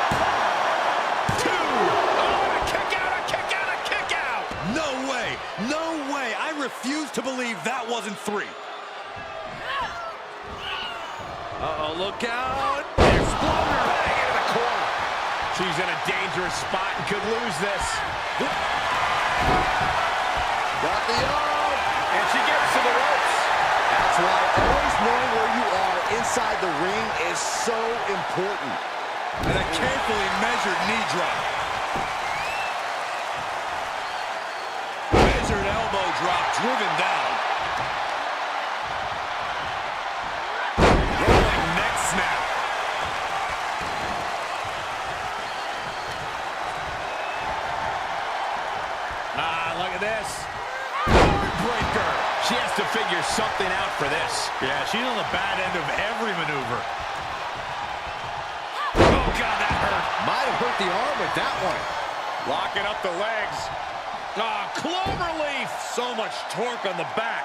Two. Oh, a kick out, a kick out, a kick out. No way. No way. I refuse to believe that wasn't 3. Uh-oh, look out. Exploder. Bang into the corner. She's in a dangerous spot and could lose this. Got the arm. And she gets to the ropes. That's why always knowing where you are inside the ring is so important. And a carefully measured knee drop. Measured elbow drop, driven down. Rolling neck snap. Look at this. Breaker. She has to figure something out for this. Yeah, she's on the bad end of every maneuver. Oh, God, that hurt. Might have hurt the arm with that one. Locking up the legs. Cloverleaf. So much torque on the back.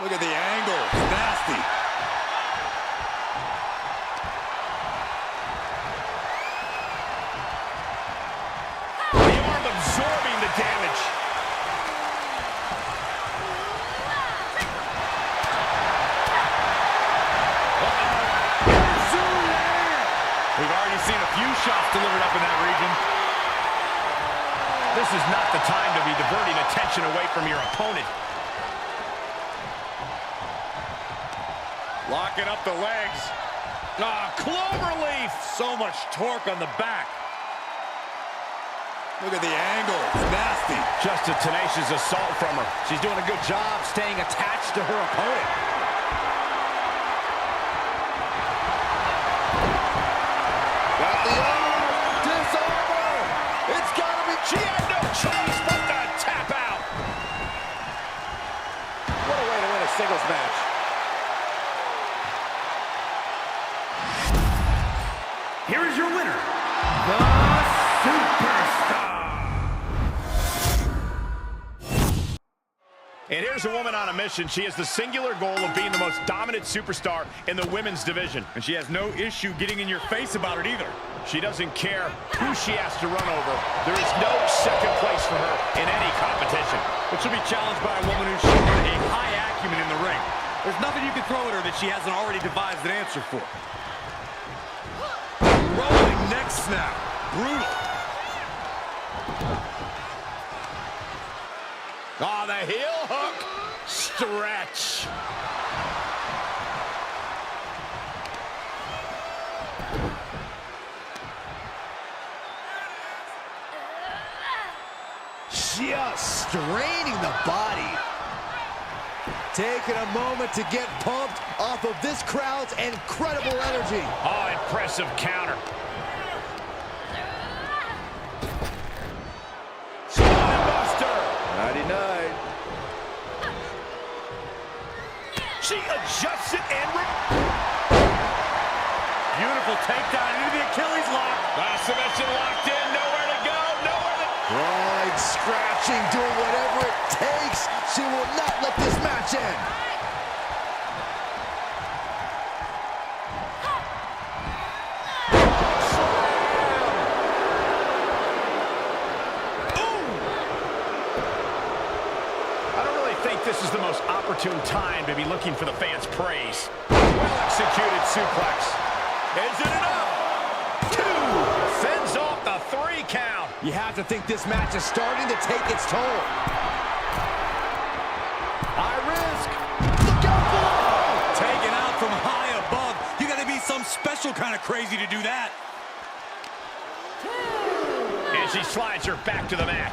Look at the angle. Nasty. The arm absorbing the damage. We've already seen a few shots delivered up in that region. This is not the time to be diverting attention away from your opponent. Locking up the legs. Cloverleaf. So much torque on the back. Look at the angle. Nasty. Just a tenacious assault from her. She's doing a good job staying attached to her opponent. Got the arm. Disarmer. It's got to be. She had no choice but to tap out. What a way to win a singles match. Here is your winner, the Superstar. And here's a woman on a mission. She has the singular goal of being the most dominant superstar in the women's division. And she has no issue getting in your face about it either. She doesn't care who she has to run over. There is no second place for her in any competition. But she'll be challenged by a woman who's shown a high acumen in the ring. There's nothing you can throw at her that she hasn't already devised an answer for. Rolling neck snap. Brutal. Oh, the heel hook. Stretch. Just straining the body. Taking a moment to get pumped off of this crowd's incredible energy. Oh, impressive counter. Spinebuster. 99. She adjusts it and Beautiful takedown into the Achilles lock. submission locked in. Nowhere to go. Nowhere to... Right, scratching, doing whatever it takes. She will not let this match end. This is the most opportune time to be looking for the fans' praise. Well-executed suplex. Is it enough? 2. Fends off the 3 count. You have to think this match is starting to take its toll. High risk. Look out below. Taken out from high above. You got to be some special kind of crazy to do that. And she slides her back to the mat.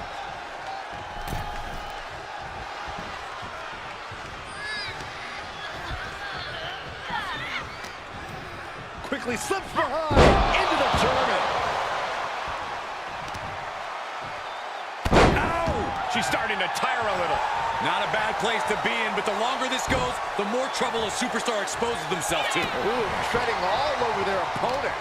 Quickly slips behind into the German. Ow! She's starting to tire a little. Not a bad place to be in, but the longer this goes, the more trouble a superstar exposes themselves to. Ooh, treading all over their opponent.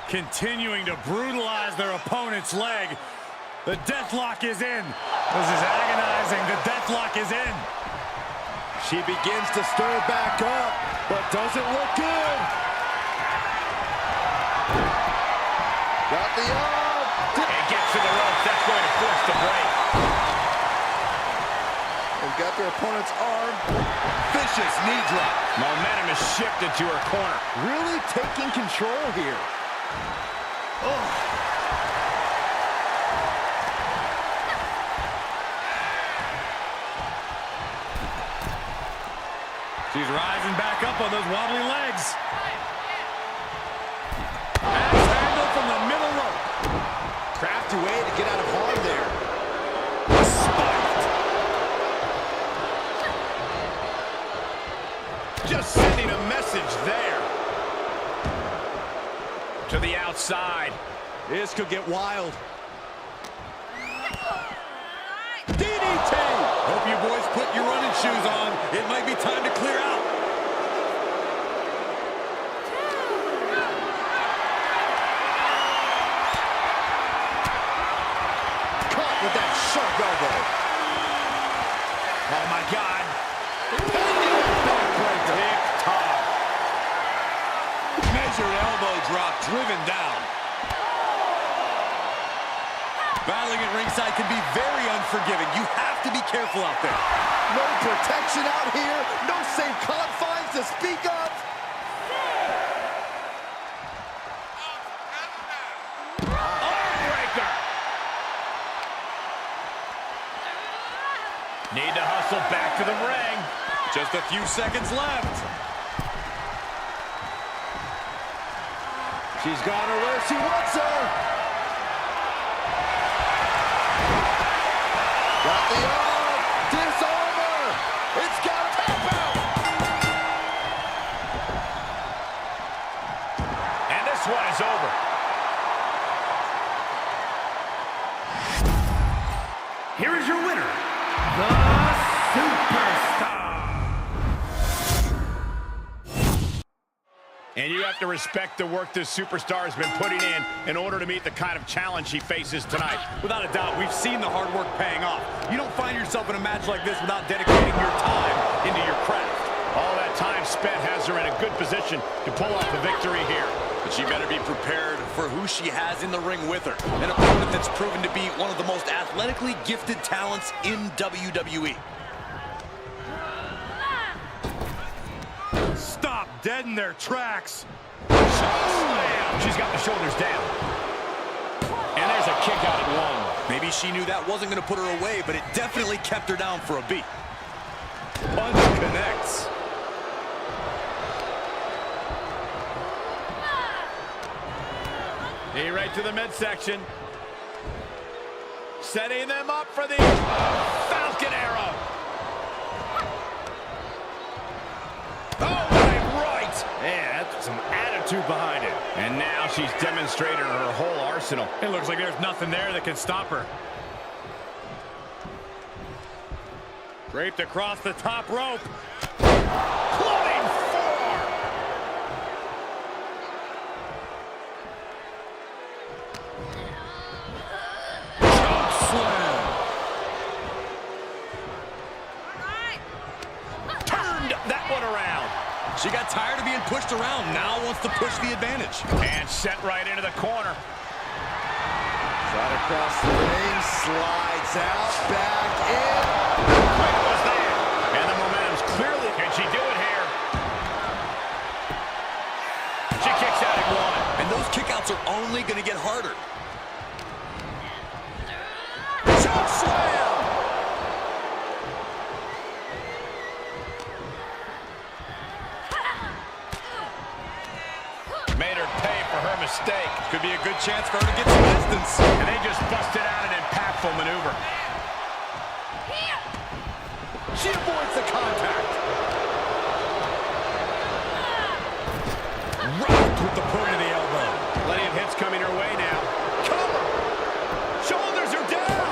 Continuing to brutalize their opponent's leg. The deathlock is in. This is agonizing. The deathlock is in. She begins to stir back up, but doesn't look good. Got the arm. And gets to the ropes. That's going to force the break. And got their opponent's arm. Vicious knee drop. Momentum is shifted to her corner. Really taking control here. Oh. She's rising back up on those wobbly legs. Axe handle from the middle rope. Crafty way to get out of harm there. Spiked. Just sending a message there. To the outside. This could get wild. DDT! Hope you boys put your running shoes on. It might be time to clear out. Caught with that sharp elbow. Oh my God. Tick-tock. Measured elbow drop driven down. Battling at ringside can be very unforgiving. You have to be careful out there. No protection out here. No safe confines to speak of. Armbreaker. Need to hustle back to the ring. Just a few seconds left. She's got her where she wants her. Got the arm. Disarmer. It's got to tap out. And this one is over. Here is your winner, the Superstar. And you have to respect the work this superstar has been putting in order to meet the kind of challenge she faces tonight. Without a doubt, we've seen the hard work paying off. You don't find yourself in a match like this without dedicating your time into your craft. All that time spent has her in a good position to pull off the victory here. But she better be prepared for who she has in the ring with her. An opponent that's proven to be one of the most athletically gifted talents in WWE. Stop dead in their tracks. Slam! She's got the shoulders down. And there's a kick out at one. Maybe she knew that wasn't going to put her away, but it definitely kept her down for a beat. Punch connects. Knee right to the midsection. Setting them up for the Falcon Arrow. Oh, right. Man, that's some attitude behind it. And now she's demonstrated her whole arsenal. It looks like there's nothing there that can stop her. Draped across the top rope. Clubbing four. Choke slam. Turned that one around. She got tired of being pushed around, now wants to push the advantage. And sent right into the corner. Right across the ring, slides out, back in. Quick was there. And the momentum's clearly. Can she do it here? She kicks out at one. And those kickouts are only going to get harder. Choke slam. Made her pay for her mistake. Could be a good chance for her to get some distance. And they just busted out an impactful maneuver. She avoids the contact. Rocked with the point of the elbow. Plenty of hits coming her way now. Cover. Shoulders are down.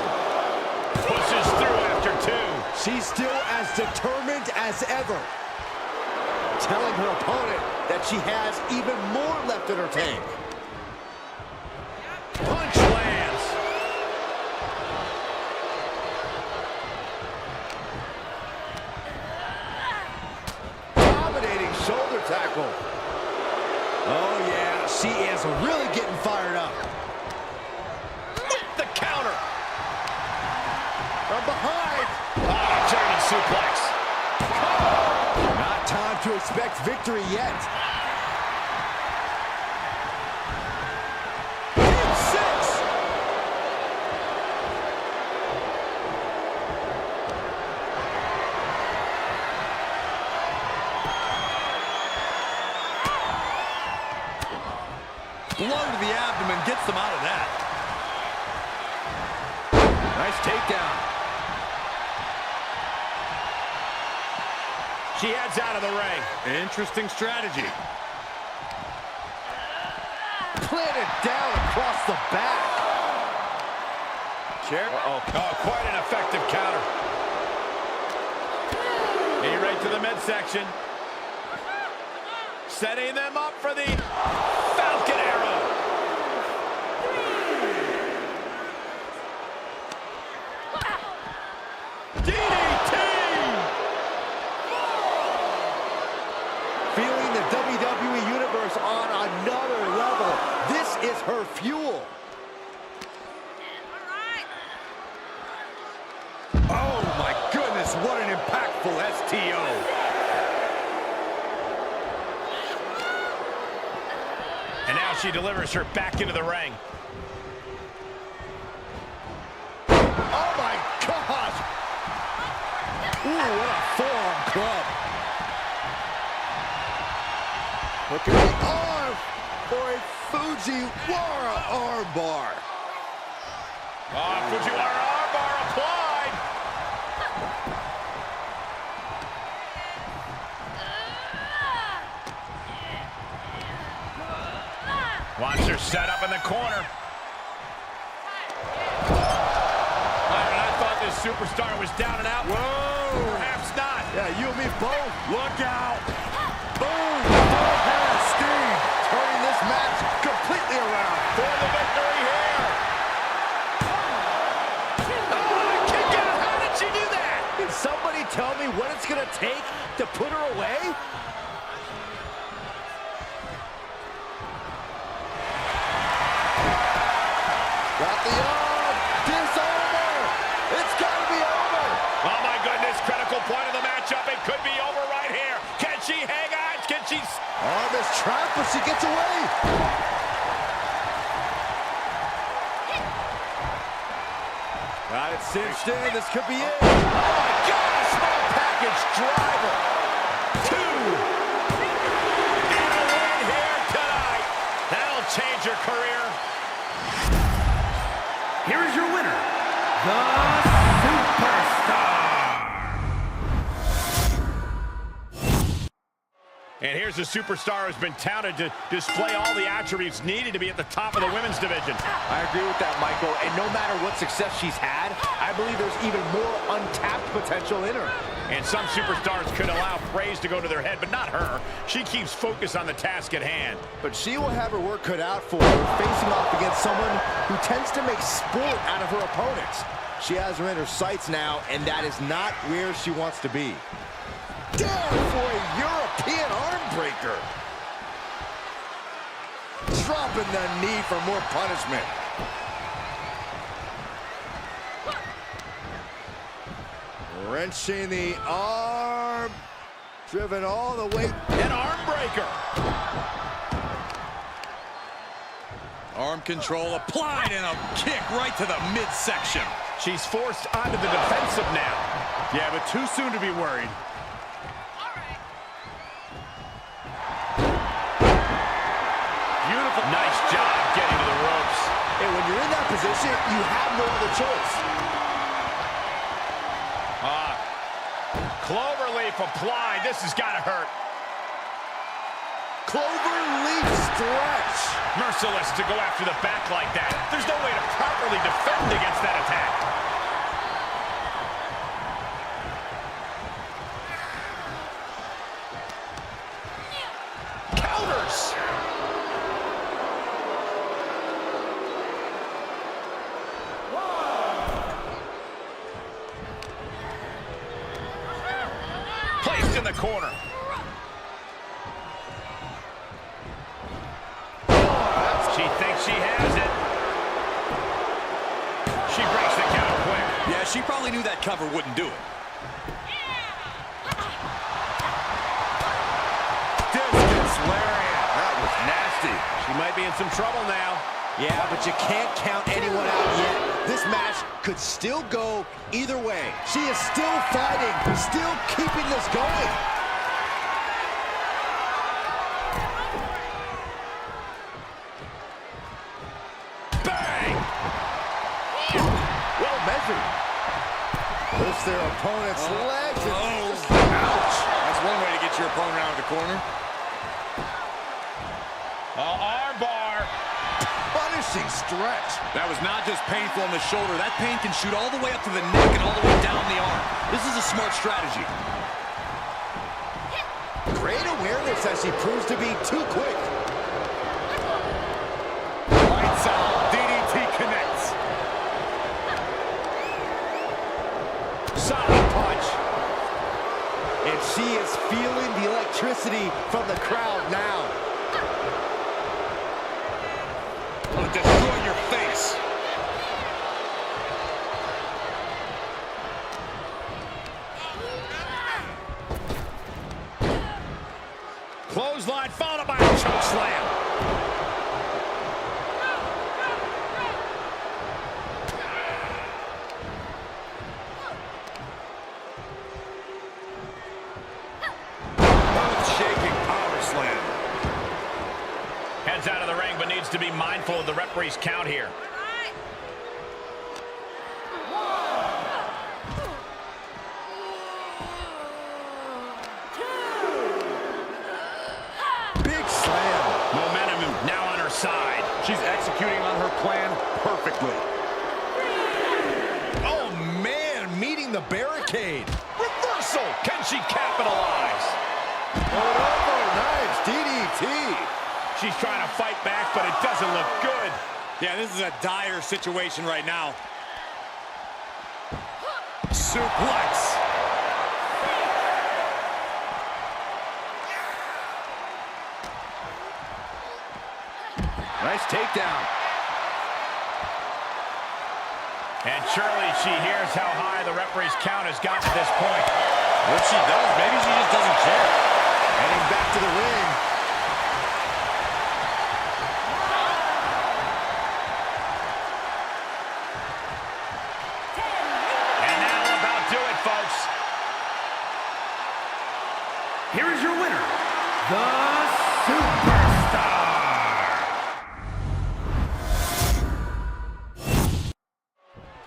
Pushes through after two. She's still as determined as ever, telling her opponent that she has even more left in her tank. Punch lands. Dominating shoulder tackle. Oh yeah, she is really getting fired up. The counter. From behind. German suplex. Not time to expect victory yet. Game 6. Blow to the abdomen gets them out of that. Nice takedown. She heads out of the ring. Interesting strategy. Planted down across the back. Oh, quite an effective counter. Knee right to the midsection. Setting them up for the Falcon Arrow. DDT! Feeling the WWE Universe on another level. This is her fuel. Oh my goodness, what an impactful STO. And now she delivers her back into the ring. Oh my gosh! Ooh, what a forearm club. Hooking the arm for a Fujiwara armbar. Fujiwara armbar applied. Wants her set up in the corner. I thought this superstar was down and out. Whoa! Perhaps not. Yeah, you and me both. Look out. Boom! Full head of steam. Turning this match completely around. For the victory here. Oh, kick out. How did she do that? Can somebody tell me what it's going to take to put her away? Got the arm. Disarmer. It's got to be over. Oh, my goodness. Critical point of the matchup. It could be over right here. Can she hang on? Can she... Arm is trapped, but she gets away. Got it cinched in. This could be it. Oh, my God. A small package driver. Two. And a win here tonight. That'll change her career. Here is your winner, the Superstar. And here's a superstar who's been touted to display all the attributes needed to be at the top of the women's division. I agree with that, Michael. And no matter what success she's had, I believe there's even more untapped potential in her. And some superstars could allow praise to go to their head, but not her. She keeps focus on the task at hand. But she will have her work cut out for her, facing off against someone who tends to make sport out of her opponents. She has her in her sights now, and that is not where she wants to be. Down for a European arm breaker. Dropping the knee for more punishment. Wrenching the arm. Driven all the way. An arm breaker. Arm control applied and a kick right to the midsection. She's forced onto the defensive now. Yeah, but too soon to be worried. Beautiful. Nice job getting to the ropes. And when you're in that position, you have no other choice. Cloverleaf applied. This has got to hurt. Cloverleaf stretch. Merciless to go after the back like that. There's no way to properly defend against that attack. Counters. Placed in the corner. She thinks she has it. She breaks the count quick. Yeah, she probably knew that cover wouldn't do it. Distance lariat. That was nasty. She might be in some trouble now. Yeah, but you can't count anyone out yet. This match could still go either way. She is still fighting, still keeping this going. Bang! Well measured. Lifts their opponent's legs. And Ouch! That's one way to get your opponent out of the corner. Arm bar. punishing stretch. That was not just painful in the shoulder. That pain can shoot all the way up to the neck and all the way down the arm. This is a smart strategy. Great awareness as she proves to be too quick. Lights out. DDT connects. Solid punch. And she is feeling the electricity from the crowd now. Gonna destroy your face. Clothesline followed by a choke slam. Shaking power slam. Heads out of the ring, but needs to be mindful of the referee's count here. Big slam. Momentum now on her side. She's executing on her plan perfectly. Oh, man, meeting the barricade. Reversal. Can she capitalize? Oh, nice DDT. She's trying to fight back, but it doesn't look good. Yeah, this is a dire situation right now. Suplex. Nice takedown. And surely she hears how high the referee's count has gotten at this point. What she does, maybe she just doesn't care. Heading back to the ring. And that'll about do it, folks. Here is your winner, the Superstar.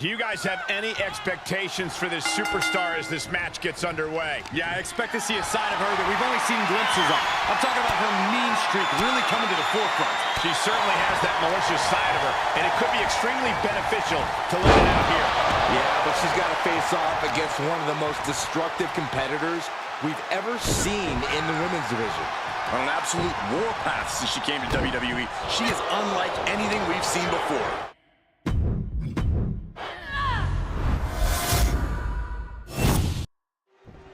Do you guys have any expectations for this superstar as this match gets underway? Yeah, I expect to see a side of her that we've only seen glimpses of. I'm talking about her mean streak really coming to the forefront. She certainly has that malicious side of her, and it could be extremely beneficial to let it out here. Yeah, but she's got to face off against one of the most destructive competitors we've ever seen in the women's division. On an absolute warpath since she came to WWE, she is unlike anything we've seen before.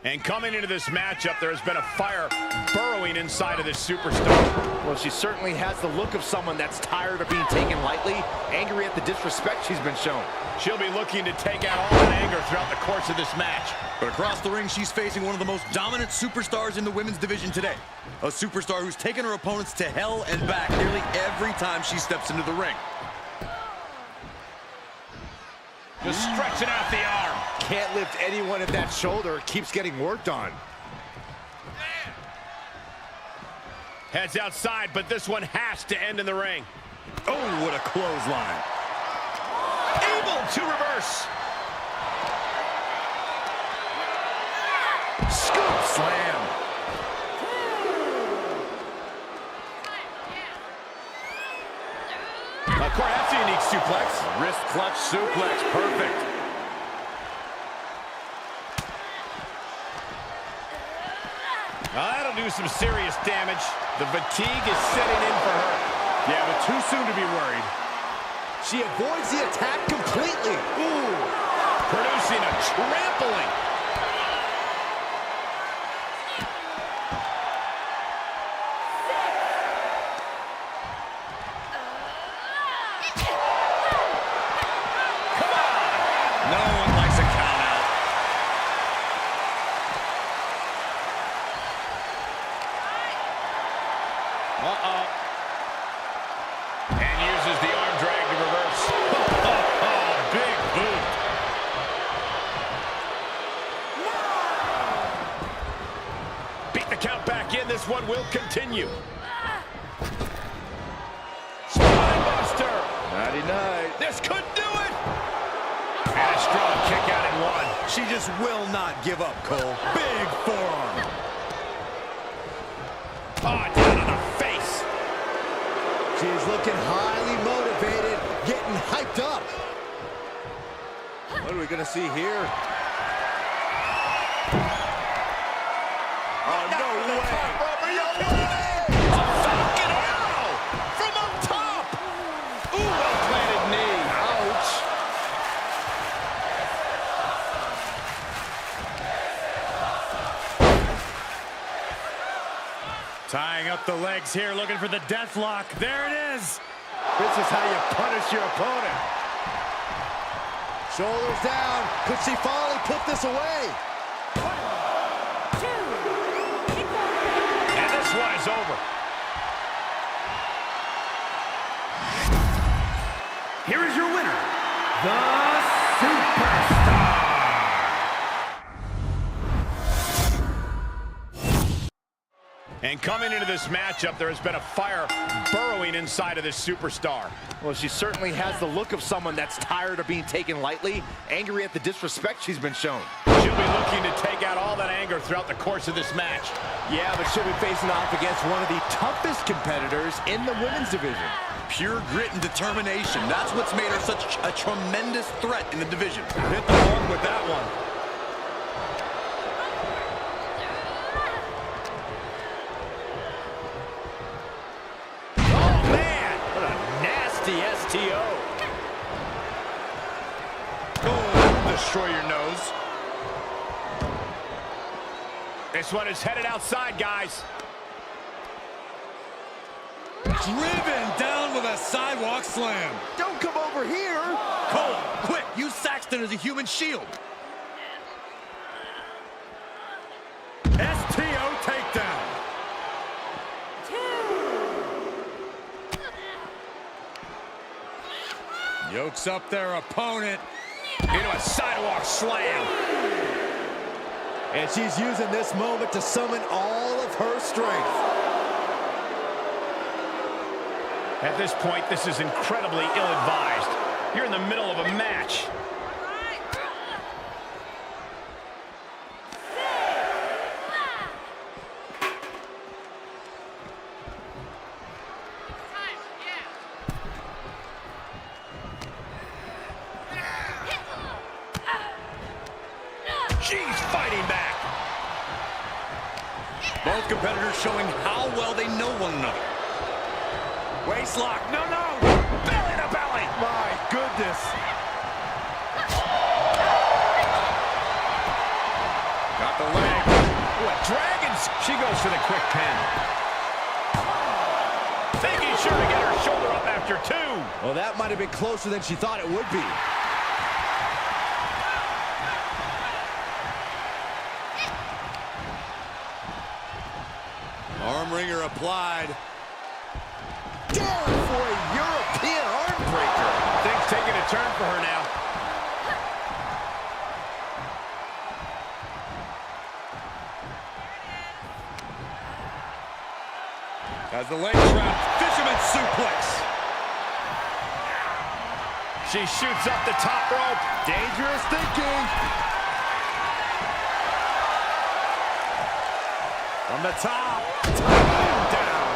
And coming into this matchup, there has been a fire burrowing inside of this superstar. Well, she certainly has the look of someone that's tired of being taken lightly, angry at the disrespect she's been shown. She'll be looking to take out all that anger throughout the course of this match. But across the ring, she's facing one of the most dominant superstars in the women's division today. A superstar who's taken her opponents to hell and back nearly every time she steps into the ring. Just stretching out the arm. Can't lift anyone if that shoulder keeps getting worked on. Heads outside, but this one has to end in the ring. Oh, what a clothesline. Able to reverse. Scoop slam. Corey, that's a unique suplex. Wrist clutch suplex, perfect. Now that'll do some serious damage. The fatigue is setting in for her. Yeah, but too soon to be worried. She avoids the attack completely. Ooh, producing a trampling. No one likes a count out. And uses the arm drag to reverse. Big boot. Beat the count back in. This one will continue. Spinebuster. Nighty-night. This could do it. And a strong kick out in one. She just will not give up, Cole. Big forearm. Oh, down on the face. She's looking highly motivated, getting hyped up. What are we going to see here? Oh, no way. From up top. Ooh, well-planted knee. Ouch. Tying up the legs here, looking for the death lock. There it is. This is how you punish your opponent. Shoulders down. Could she finally put this away? And this one is over. Here is your winner, the Superstar. And coming into this matchup, there has been a fire burrowing inside of this superstar. Well, she certainly has the look of someone that's tired of being taken lightly, angry at the disrespect she's been shown. She'll be looking to take out all that anger throughout the course of this match. Yeah, but she'll be facing off against one of the toughest competitors in the women's division. Pure grit and determination. That's what's made her such a tremendous threat in the division. Hit the mark with that one. Oh, man! What a nasty STO. Oh, that'll destroy your nose. This one is headed outside, guys. Driven down with a sidewalk slam. Don't come over here. Cole, quick, use Saxton as a human shield. STO takedown. Yokes up their opponent. Into a sidewalk slam. And she's using this moment to summon all of her strength. At this point, this is incredibly ill-advised. You're in the middle of a match. Both competitors showing how well they know one another. Waist lock. No, no. Belly to belly. My goodness. Got the leg. What, dragons? She goes for the quick pin. Thinking sure to get her shoulder up after 2. Well, that might have been closer than she thought it would be. Arm wringer applied. Down for a European arm breaker. Things taking a turn for her now. As the leg trap, fisherman suplex. She shoots up the top rope. Dangerous thinking. From the top. Down.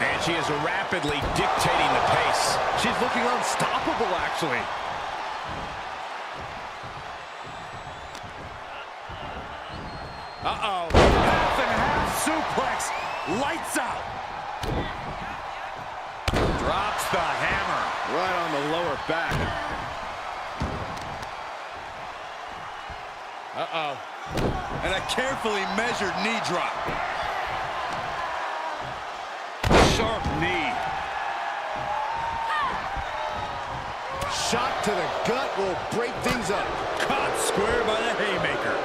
And she is rapidly dictating the pace. She's looking unstoppable, actually. Uh-oh. Half and half suplex. Lights out. Drops the hammer. Right on the lower back. Uh-oh. And a carefully measured knee drop. Sharp knee. Shot to the gut will break things up. Caught square by the haymaker.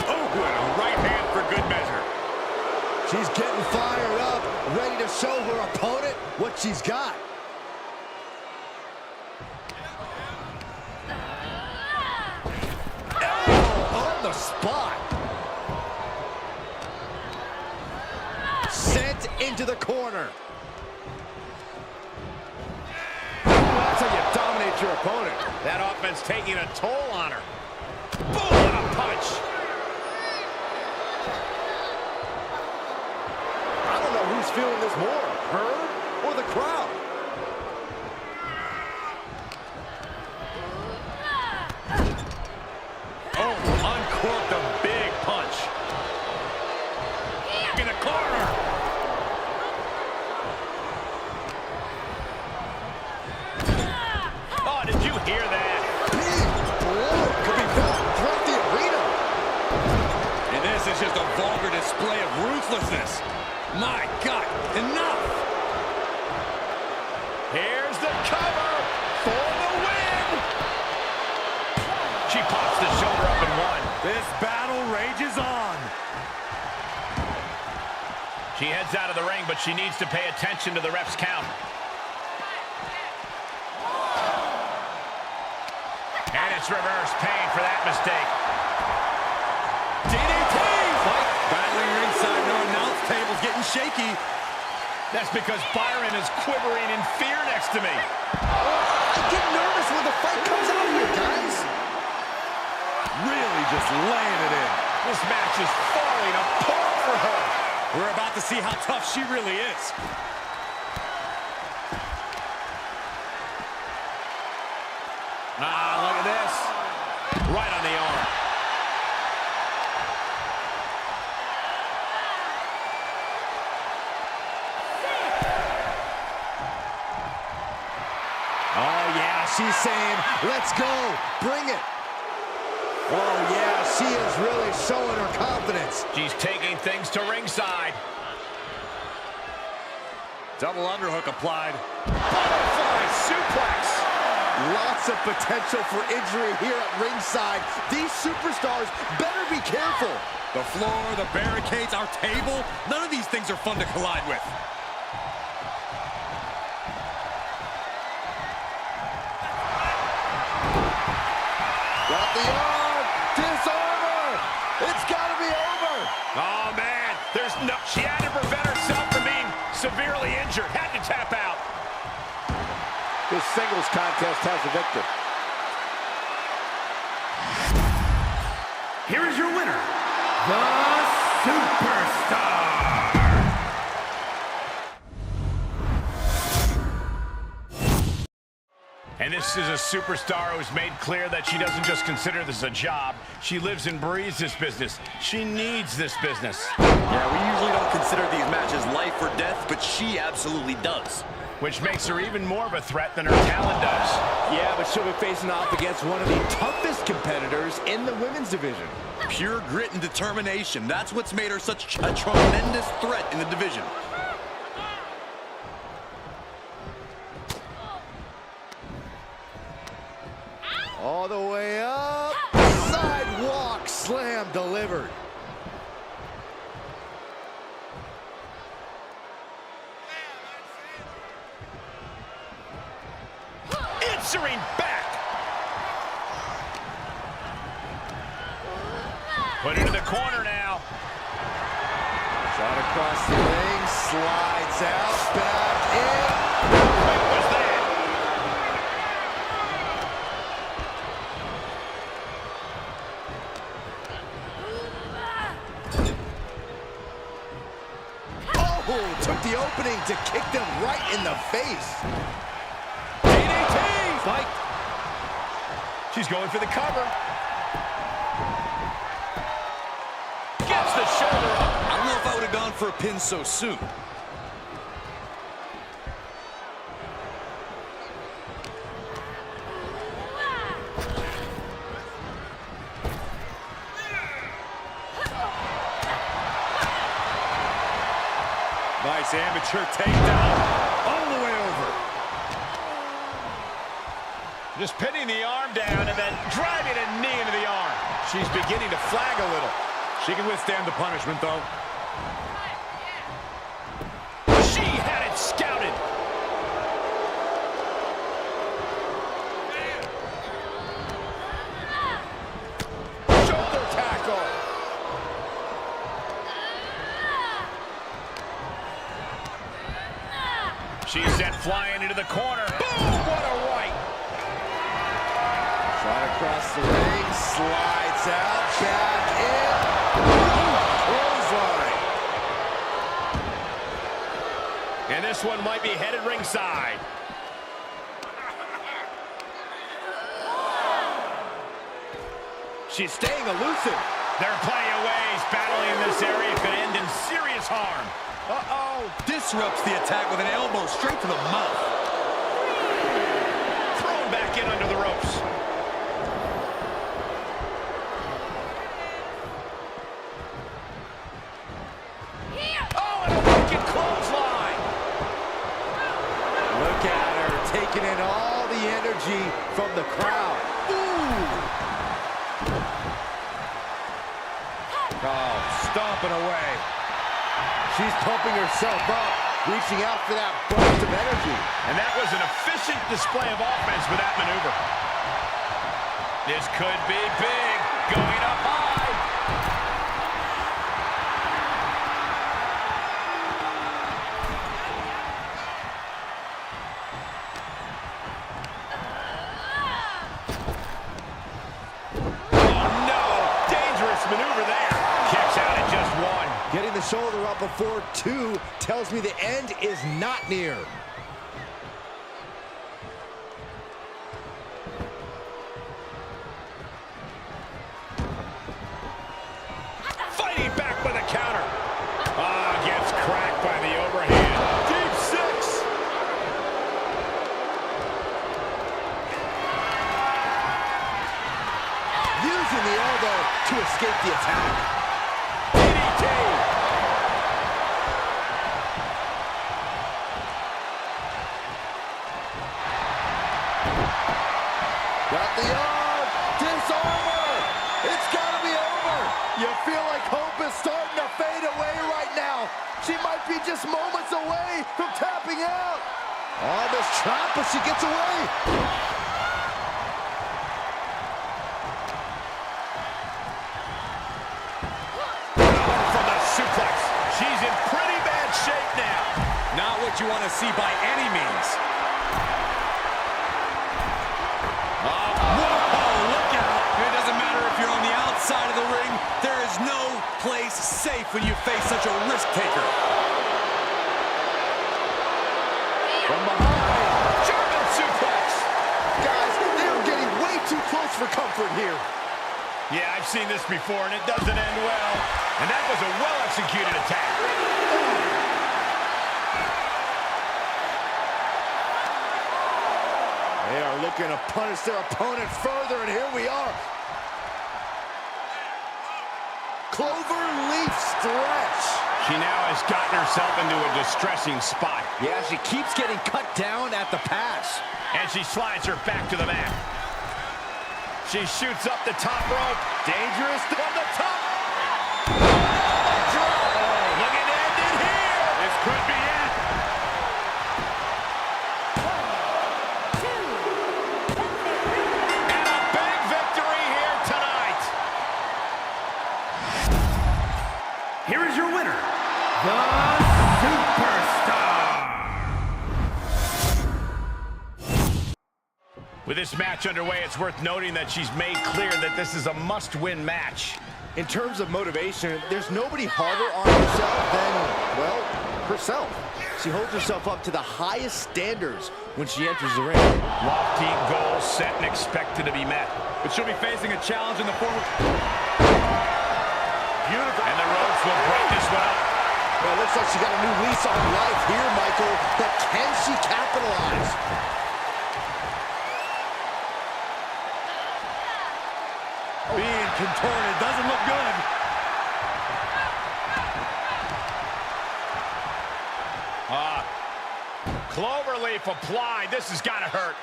Oh, and a right hand for good measure. She's getting fired up, ready to show her opponent what she's got. On the spot. Sent into the corner. That's how you dominate your opponent. That offense taking a toll on her. Boom, and a punch. I don't know who's feeling this more, her or the crowd. Oh, uncorked a big punch. In the corner. Oh, did you hear that? Big blow could be felt throughout the arena. And this is just a vulgar display of ruthlessness. My God, enough! Here's the cover for the win. She pops the shoulder up and one. This battle rages on. She heads out of the ring, but she needs to pay attention to the ref's count. And it's reverse pain for that mistake. DDT! Fight battling ringside. No announce table's getting shaky. That's because Byron is quivering in fear next to me. I get nervous when the fight comes out here, guys. Really just laying it in. This match is falling apart for her. We're about to see how tough she really is. Ah, look at this. Right on the arm. Oh, yeah, she's saying, let's go, bring it. Oh, yeah, she is really showing her confidence. She's taking things to ringside. Double underhook applied. Butterfly suplex. Lots of potential for injury here at ringside. These superstars better be careful. The floor, the barricades, our table, none of these things are fun to collide with. Got the arm. Disarm her. It's got to be over. Oh, man. She had to prevent herself from being severely injured. Had to tap out. This singles contest has a victor. Here is your winner, the Superstar. And this is a superstar who's made clear that she doesn't just consider this a job. She lives and breathes this business. She needs this business. Yeah, we usually don't consider these matches life or death, but she absolutely does. Which makes her even more of a threat than her talent does. Yeah, but she'll be facing off against one of the toughest competitors in the women's division. Pure grit and determination. That's what's made her such a tremendous threat in the division. All the way up. Sidewalk slam delivered. Answering back. Put into the corner now. Shot across the ring. Slides out. Back in. What was that? Oh, took the opening to kick them right in the face. DDT! Fight. She's going for the cover. Gets the shoulder up. I don't know if I would have gone for a pin so soon. Nice amateur takedown. All the way over. Just pinning the arm down and then driving a knee into the arm. She's beginning to flag a little. She can withstand the punishment, though. She had it scouted. Shoulder tackle. She's sent flying into the corner. Boom! What a right. Shot across the ring. Slides out. Back in. Clothesline. And this one might be headed ringside. She's staying elusive. There are plenty of ways battling in this area could end in serious harm. Uh-oh. Disrupts the attack with an elbow straight to the mouth. Thrown back in under the ropes. Oh, and a wicked clothesline. Look at her taking in all the energy from the crowd. Ooh. Oh, stomping away. She's pumping herself up, reaching out for that burst of energy. And that was an efficient display of offense with that maneuver. This could be big. Going up high. Oh, no. Dangerous maneuver there. Kicks out at just one. Getting the shoulder up before two tells me the end is not near. Fighting back with a counter. Ah, gets cracked by the overhand. Deep six. Using the elbow to escape the attack. DDT. Got the arm. Disarmer. It's got to be over. You feel like hope is starting to fade away right now. She might be just moments away from tapping out. Oh, this trap, but she gets away. From the suplex. She's in pretty bad shape now. Not what you want to see by any means. Whoa, look out. It doesn't matter if you're on the outside of the ring. There is no place safe when you face such a risk taker. From behind. German suplex. for comfort here. Yeah, I've seen this before, and it doesn't end well. And that was a well-executed attack. They are looking to punish their opponent further, and here we are. Clover leaf stretch. She now has gotten herself into a distressing spot. Yeah, she keeps getting cut down at the pass. And she slides her back to the mat. She shoots up the top rope. Dangerous from the top. Drop. Oh, looking to end it here. This could be it. 1, 2, And a big victory here tonight. here is your winner, the Superstar. With this match underway, it's worth noting that she's made clear that this is a must-win match. In terms of motivation, there's nobody harder on herself than, well, herself. She holds herself up to the highest standards when she enters the ring. Lofty goals set and expected to be met. But she'll be facing a challenge in the form of... Beautiful. And the ropes will break this one up. Well, it looks like she got a new lease on life here, Michael, but can she capitalize? Being contorted doesn't look good. Cloverleaf applied. This has got to hurt.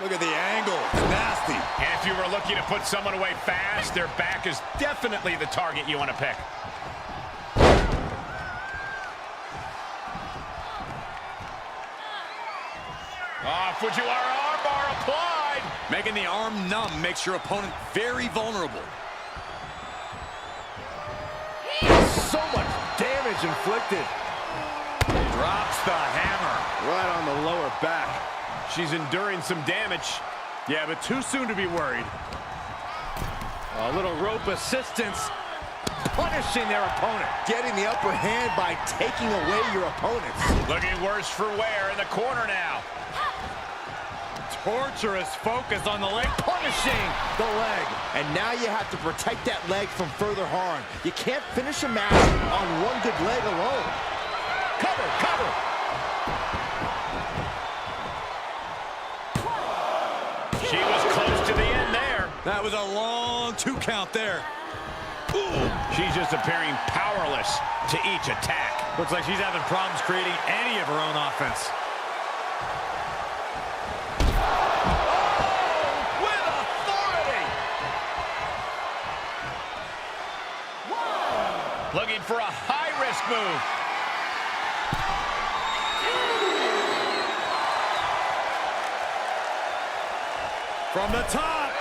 Look at the angle. It's nasty. And if you were looking to put someone away fast, their back is definitely the target you want to pick. Fujiwara armbar applied. Making the arm numb makes your opponent very vulnerable. So much damage inflicted. Drops the hammer. Right on the lower back. She's enduring some damage. Yeah, but too soon to be worried. A little rope assistance. Punishing their opponent. Getting the upper hand by taking away your opponents. Looking worse for wear in the corner now. Torturous focus on the leg. Punishing the leg. And now you have to protect that leg from further harm. You can't finish a match on one good leg alone. Cover, cover. She was close to the end there. That was a long 2 count there. Ooh. She's just appearing powerless to each attack. Looks like she's having problems creating any of her own offense. With authority. Looking for a high-risk move. From the top.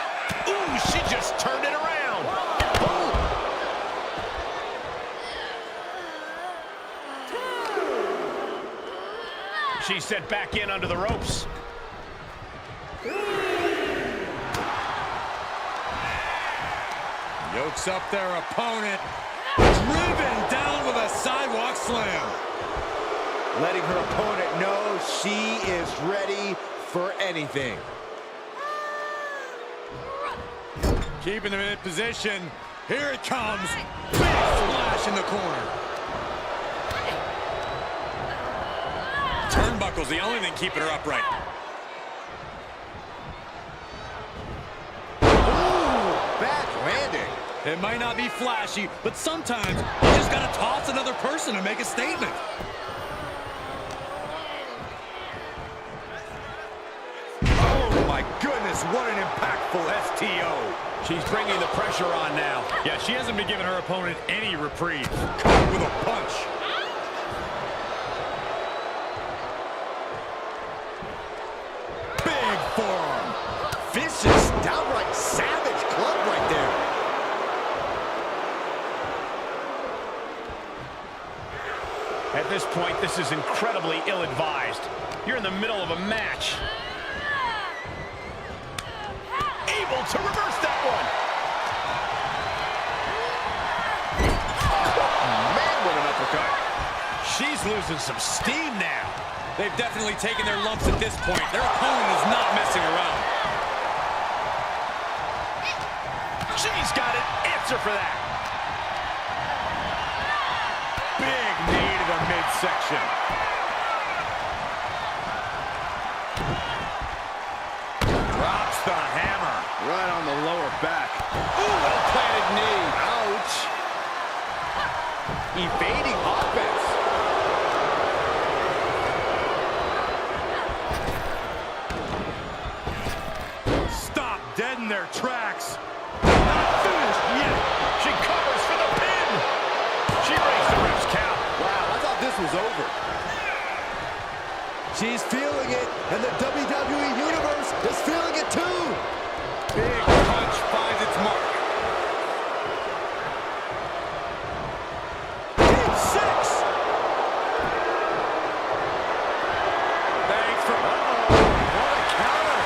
Ooh, she just turned it around. She's set back in under the ropes. Yokes up their opponent. Driven down with a sidewalk slam. Letting her opponent know she is ready for anything. Keeping them in position. Here it comes. Big splash in the corner. Turnbuckle's the only thing keeping her upright. Ooh, bad landing. It might not be flashy, but sometimes you just gotta toss another person and make a statement. Oh my goodness, what an impactful STO. She's bringing the pressure on now. Yeah, she hasn't been giving her opponent any reprieve. Caught with a punch. Big forearm. Vicious, downright savage club right there. At this point, this is incredibly ill-advised. You're in the middle of a match. Able to reverse that one. Oh, man, what an uppercut. She's losing some steam now. They've definitely taken their lumps at this point. Their opponent is not messing around. She's got an answer for that. Big knee to the midsection. Drops the hammer. Right on the lower back. Ooh, well-planted knee. Ouch. Evading offense. Stop dead in their tracks. Not finished yet. She covers for the pin. She raised the ref's count. Wow, I thought this was over. She's feeling it, and the WWE Universe is feeling it too. Big punch finds its mark. Deep six. Thanks for... What a counter.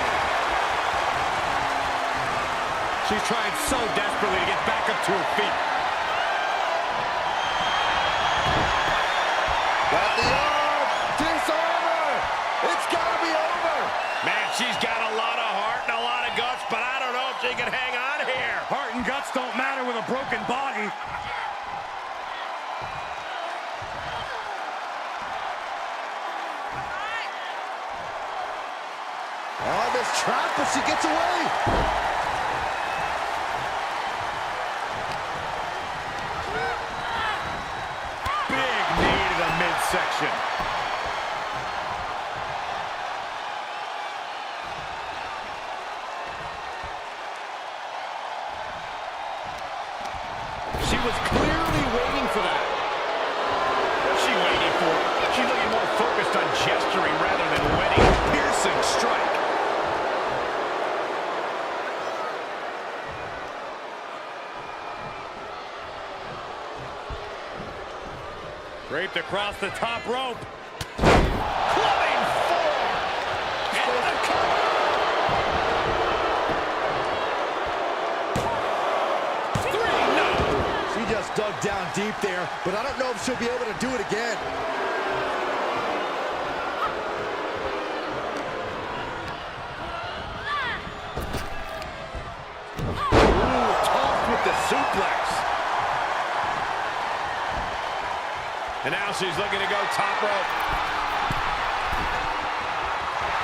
She's trying so desperately to get back up to her feet. Got the arm. Disarmer. It's got to be over. Man, she's got a lot of heart and a lot of guts, but I don't know if she can hang on here. Heart and guts don't matter with a broken body. Oh, this trap, but she gets away. Big knee to the midsection. She was clearly waiting for that. What's she waiting for? She's looking more focused on gesturing rather than winning. Piercing strike. Draped across the top rope. Clubbing forward. And the cover. Three, no. She just dug down deep there, but I don't know if she'll be able to do it again. Ooh, tossed with the suplex. And now she's looking to go top rope.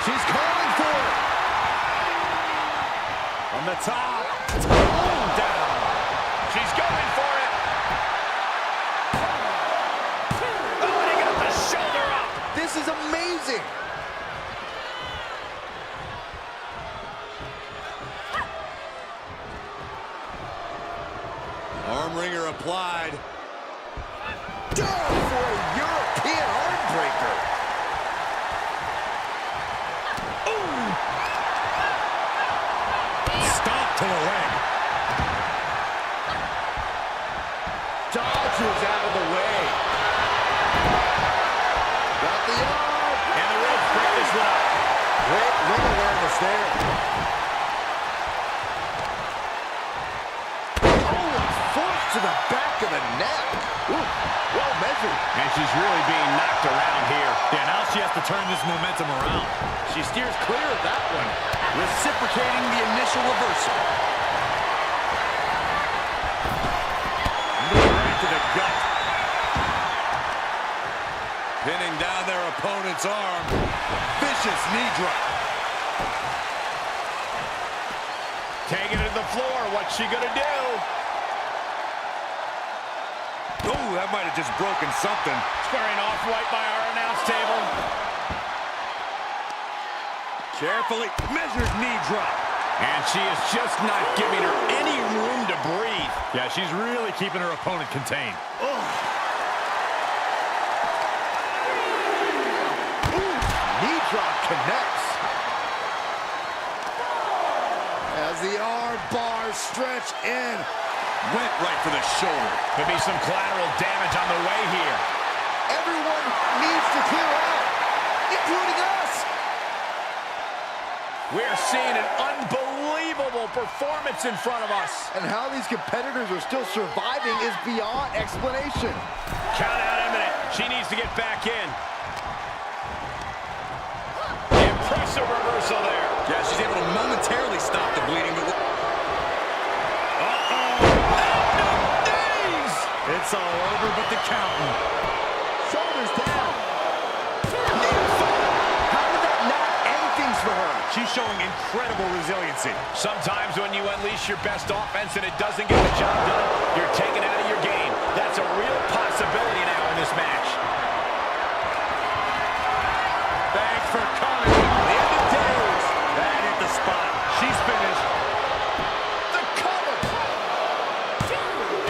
She's calling for it. On the top. Oh, down. She's going for it. Oh, and he got the shoulder up. This is amazing. Arm wringer applied. Down for a European arm breaker. Stomp to the leg. Dodges out of the way. Got the arm. And the ropes break this lock. Great ring awareness there. Oh, foot to the back of the neck. Ooh, well measured. And she's really being knocked around here. Yeah, now she has to turn this momentum around. She steers clear of that one, reciprocating the initial reversal. Knee right to the gut. Pinning down their opponent's arm. Vicious knee drop. Taking it to the floor. What's she gonna do? Oh, that might have just broken something. Squaring off right by our announce table. Carefully measured knee drop. And she is just not giving her any room to breathe. Yeah, she's really keeping her opponent contained. Knee drop connects. As the arm bars stretch in. Went right for the shoulder. Could be some collateral damage on the way here. Everyone needs to clear out, including us. We're seeing an unbelievable performance in front of us. And how these competitors are still surviving is beyond explanation. Count out imminent. She needs to get back in. Impressive reversal there. Yeah, she's able to momentarily stop the bleeding. Oh, over but the counting. Shoulders down. How did that not end things for her? She's showing incredible resiliency. Sometimes when you unleash your best offense and it doesn't get the job done, you're taken out of your game. That's a real possibility now in this match. Thanks for coming. The end of days. That hit the spot. She's finished. The cover.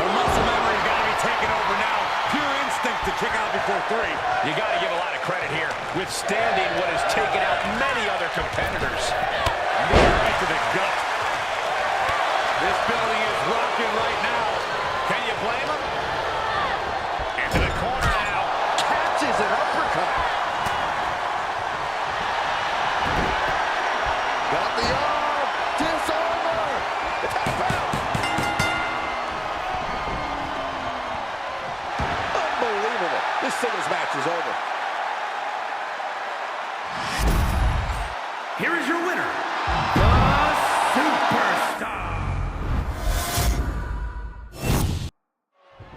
Her muscle memory's got to be taken over now. Pure instinct to kick out before 3. You got to give a lot of credit here, withstanding what has taken out many other competitors. Right to the gut. This building is rocking right now. Can you blame him? Into the corner now. Catches an uppercut. Got the arm. Disarmer. Tap out. Unbelievable. This singles match is over. Here is your winner, the Superstar.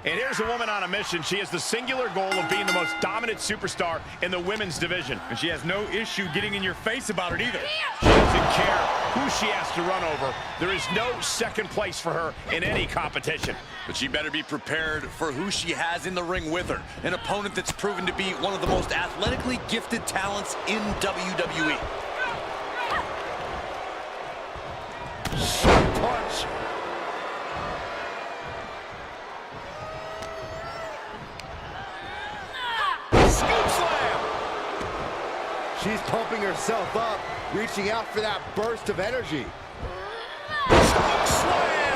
And here's a woman on a mission. She has the singular goal of being the most dominant superstar in the women's division. And she has no issue getting in your face about it either. She doesn't care who she has to run over. There is no second place for her in any competition. But she better be prepared for who she has in the ring with her. An opponent that's proven to be one of the most athletically gifted talents in WWE. Punch. Scoop slam. She's pumping herself up, reaching out for that burst of energy. Choke slam.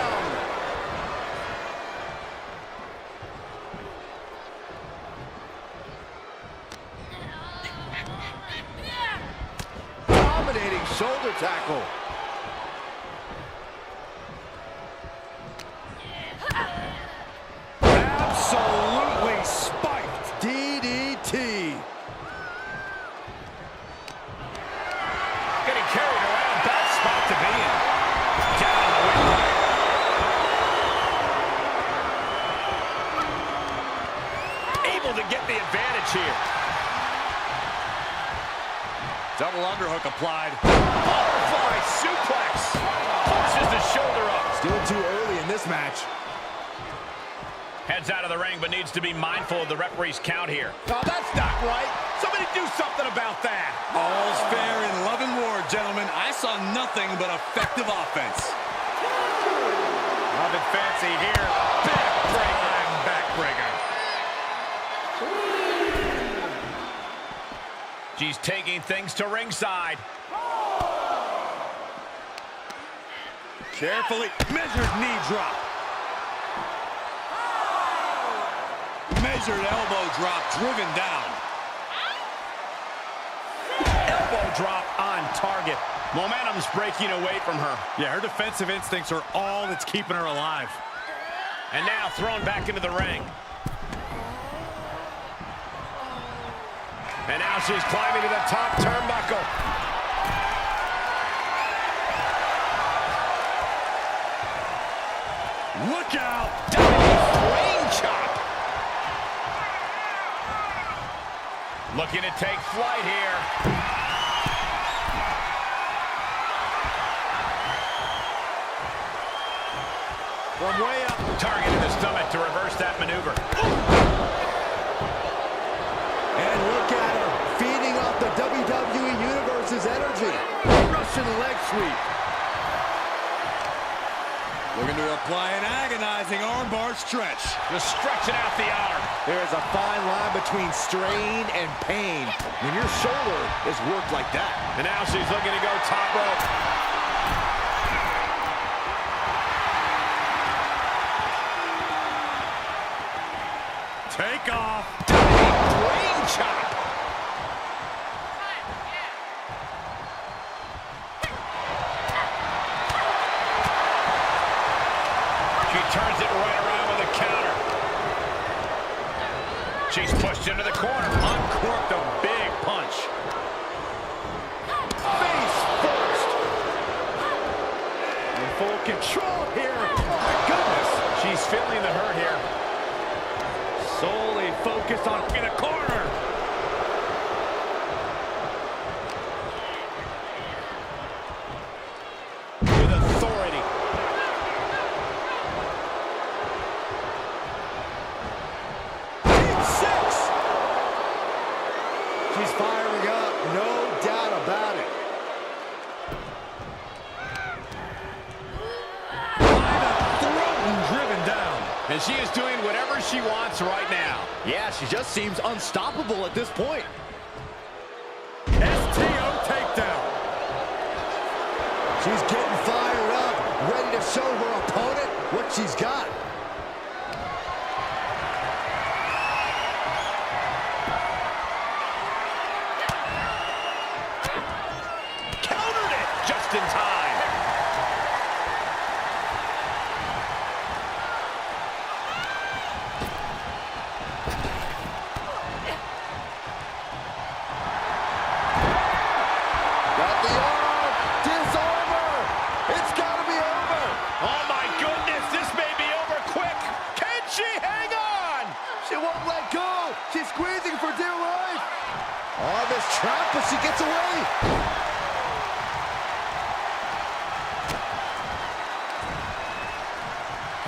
Dominating shoulder tackle. Absolutely spiked. DDT. Getting carried around. Bad spot to be in. Down on the windpipe. Able to get the advantage here. Double underhook applied. Butterfly suplex. Pushes the shoulder up. Still too early in this match. Heads out of the ring, but needs to be mindful of the referee's count here. Oh, that's not right. Somebody do something about that. All's fair in love and war, gentlemen. I saw nothing but effective offense. Nothing fancy here. Backbreaker. She's taking things to ringside. Carefully measured knee drop. Measured elbow drop, driven down. Elbow drop on target. Momentum's breaking away from her. Yeah, her defensive instincts are all that's keeping her alive. And now thrown back into the ring. And now she's climbing to the top turnbuckle. Look out! Brain chop. Looking to take flight here. From way up. Targeting the stomach to reverse that maneuver. And look at her, feeding off the WWE Universe's energy. Russian leg sweep. Looking to apply an agonizing armbar stretch. Just stretching out the arm. There is a fine line between strain and pain when your shoulder is worked like that. And now she's looking to go top rope. Take off. Brain chop. She turns it right around with a counter. She's pushed into the corner. Uncorked a big punch. Face first. In full control here. Oh my goodness. She's feeling the hurt here. Solely focused on in the corner. With authority. Deep six. She's firing up, no doubt about it. And she is doing whatever she wants right now. Yeah, she just seems unstoppable at this point. STO takedown. She's getting fired up, ready to show her opponent what she's got. Countered it just in time. She's squeezing for dear life. Oh, this trap, but she gets away.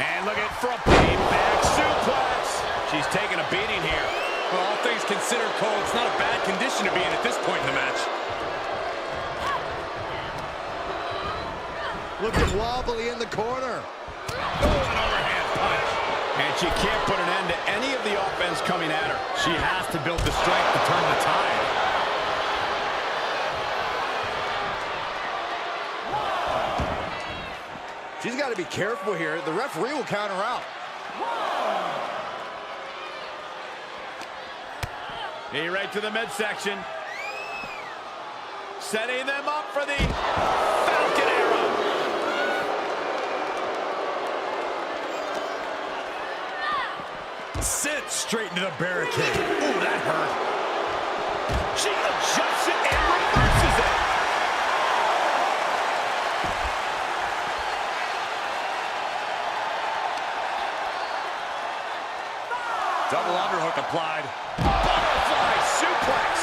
And look at front back suplex. She's taking a beating here. Well, all things considered, Cole, it's not a bad condition to be in at this point in the match. Looking wobbly in the corner. Oh, an overhand punch. And she can't put an end to any of the offense coming at her. She has to build the strength to turn the tide. She's got to be careful here. The referee will count her out. Knee right to the midsection. Setting them up for the Falcon Arrow. Sent straight into the barricade. Ooh, that hurt. She adjusts it and reverses it. Double underhook applied. Butterfly suplex.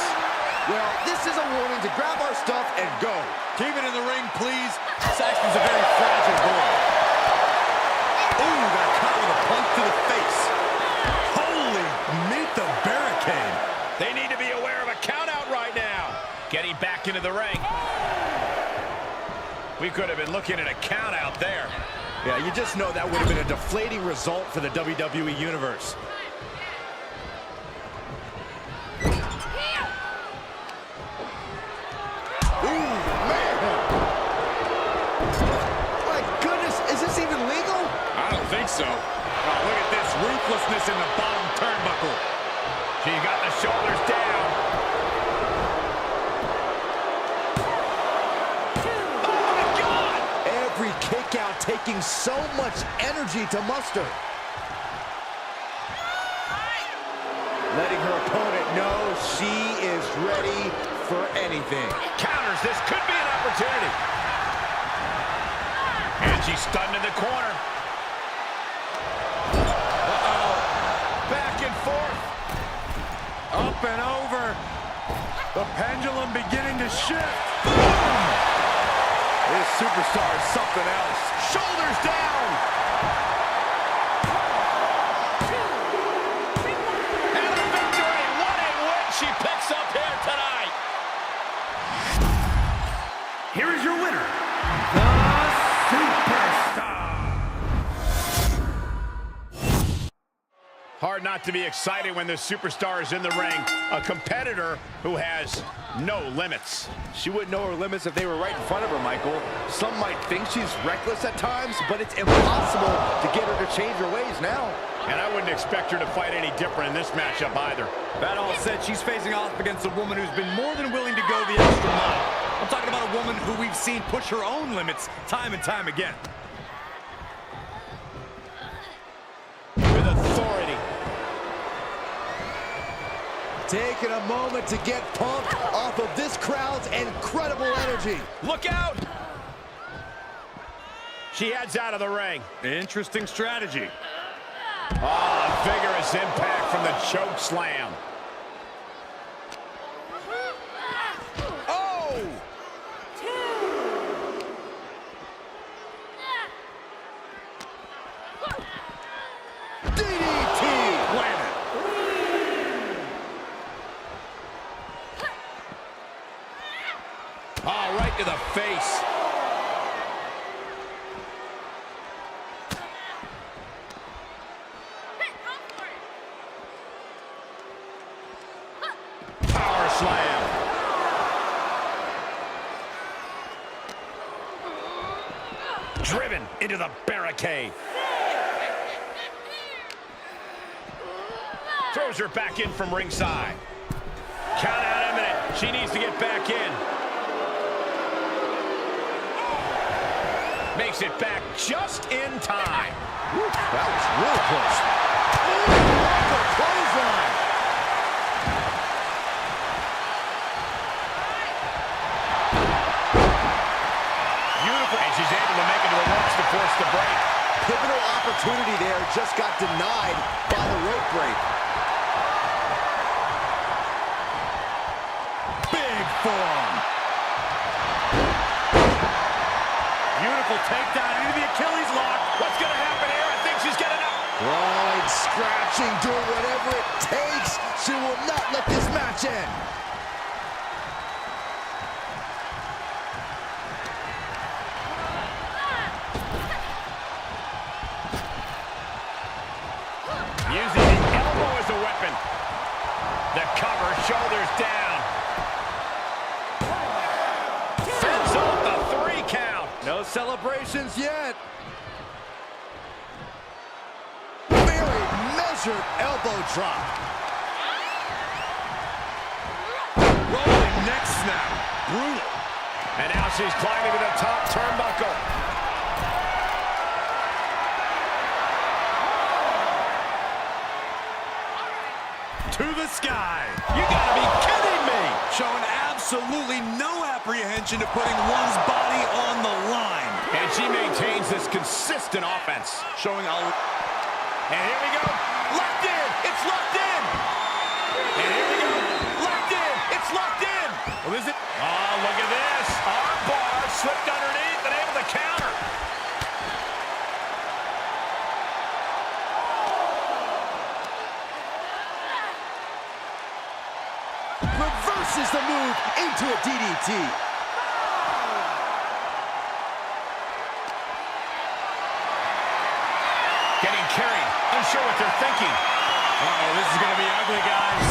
Well, this is a warning to grab our stuff and go. Keep it in the ring, please. Saxton's a very fragile boy. Ooh, got caught with a punch to the face. Holy, meet the barricade. They need to be aware of a countout right now. Getting back into the ring. We could have been looking at a countout there. Yeah, you just know that would have been a deflating result for the WWE Universe. So, oh, look at this ruthlessness in the bottom turnbuckle. She got the shoulders down. Oh my God! Every kick out taking so much energy to muster. Letting her opponent know she is ready for anything. Counters, this could be an opportunity. And she's stunned in the corner. Up and over. The pendulum beginning to shift. This superstar is something else. Shoulders down. And a victory. What a win she picks up here tonight. Here is your winner, the Superstar. Hard not to be excited when the superstar is in the ring. A competitor who has no limits. She wouldn't know her limits if they were right in front of her, Michael. Some might think she's reckless at times, but it's impossible to get her to change her ways now. And I wouldn't expect her to fight any different in this matchup either. That all said, she's facing off against a woman who's been more than willing to go the extra mile. I'm talking about a woman who we've seen push her own limits time and time again. With authority. Taking a moment to get pumped off of this crowd's incredible energy. Look out! She heads out of the ring. Interesting strategy. Oh, vigorous Nice impact from the choke slam. Oh! DDT! Planted. Oh, right to the face. Power slam. Driven into the barricade. Throws her back in from ringside. Count out imminent. She needs to get back in. Makes it back just in time. Woo, that was real close. Ooh, the clothesline. Beautiful. And she's able to make it to the ropes to force the break. Pivotal opportunity there, just got denied by the rope break. Big forearm. Beautiful takedown into the Achilles lock. What's going to happen here? I think she's getting up. Right, scratching, doing whatever it takes. She will not let this match end. Using the elbow as a weapon. The cover, shoulders down. Fends off the 3 count. No celebrations yet. Very measured elbow drop. Rolling neck snap. Brutal. And now she's climbing to the top turnbuckle. To the sky. You gotta be kidding me! Showing absolutely no apprehension to putting one's body on the line. And she maintains this consistent offense. Showing a... And here we go. Locked in. It's locked in. And here we go. Locked in. It's locked in. Well, is it? Oh, look at this. Arm bar slipped underneath and able to counter. Reverses the move into a DDT. Getting carried. Unsure what they're thinking. Uh-oh, this is going to be ugly, guys.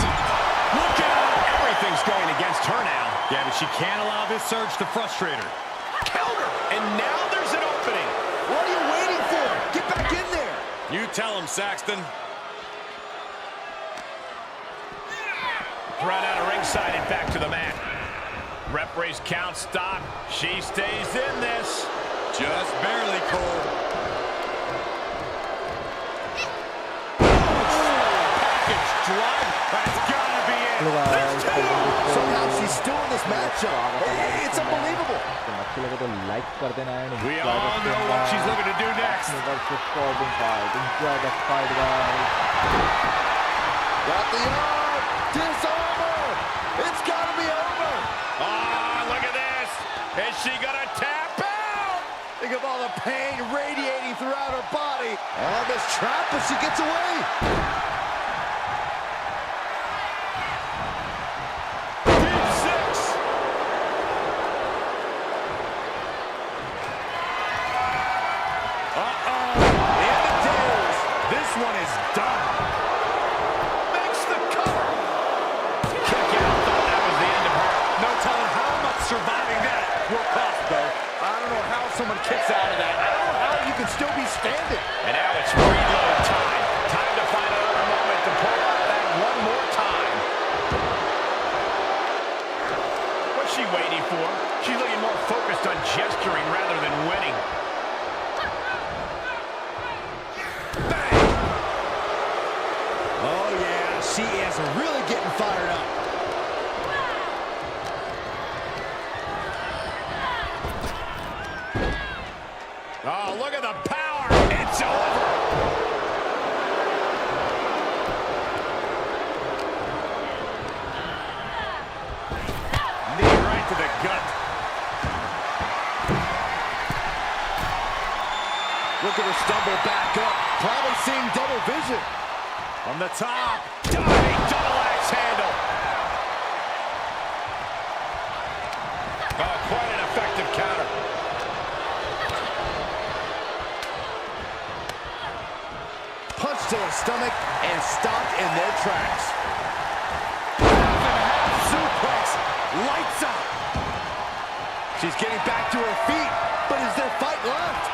Look out. Everything's going against her now. Yeah, but she can't allow this surge to frustrate her. Counter. And now there's an opening. What are you waiting for? Get back in there. You tell him, Saxton. Run out of ringside and back to the mat. Referee's count stop. She stays in this. Just barely, Cole. Package drive. That's gotta be it. There's 2. Somehow she's still in this matchup. It's unbelievable. like कर देना and We enjoy all the know film what she's looking to do next. versus Corbin fight. Enjoy the fight, guys. Got the arm. Disarmer. It's got to be over. Oh, look at this. Is she gonna tap out? Think of all the pain radiating throughout her body. Oh, this trap, but she gets away. Deep 6. In the days. This one is done. Makes the cover. Kick out. Thought that was the end of her. No telling how much surviving that will cost, though. I don't know how someone kicks out of that. I don't know how you can still be standing. And now it's reload time. Time to find another moment to pull out that one more time. What's she waiting for? She's looking more focused on gesturing rather than winning. Bang! Oh, yeah, she is really getting fired up. Oh, look at the power. It's over. at her stumble back up, probably seeing double vision. On the top, diving double axe handle. Oh, quite an effective counter. Punch to the stomach and stopped in their tracks. Half suplex, lights out. She's getting back to her feet, but is there fight left?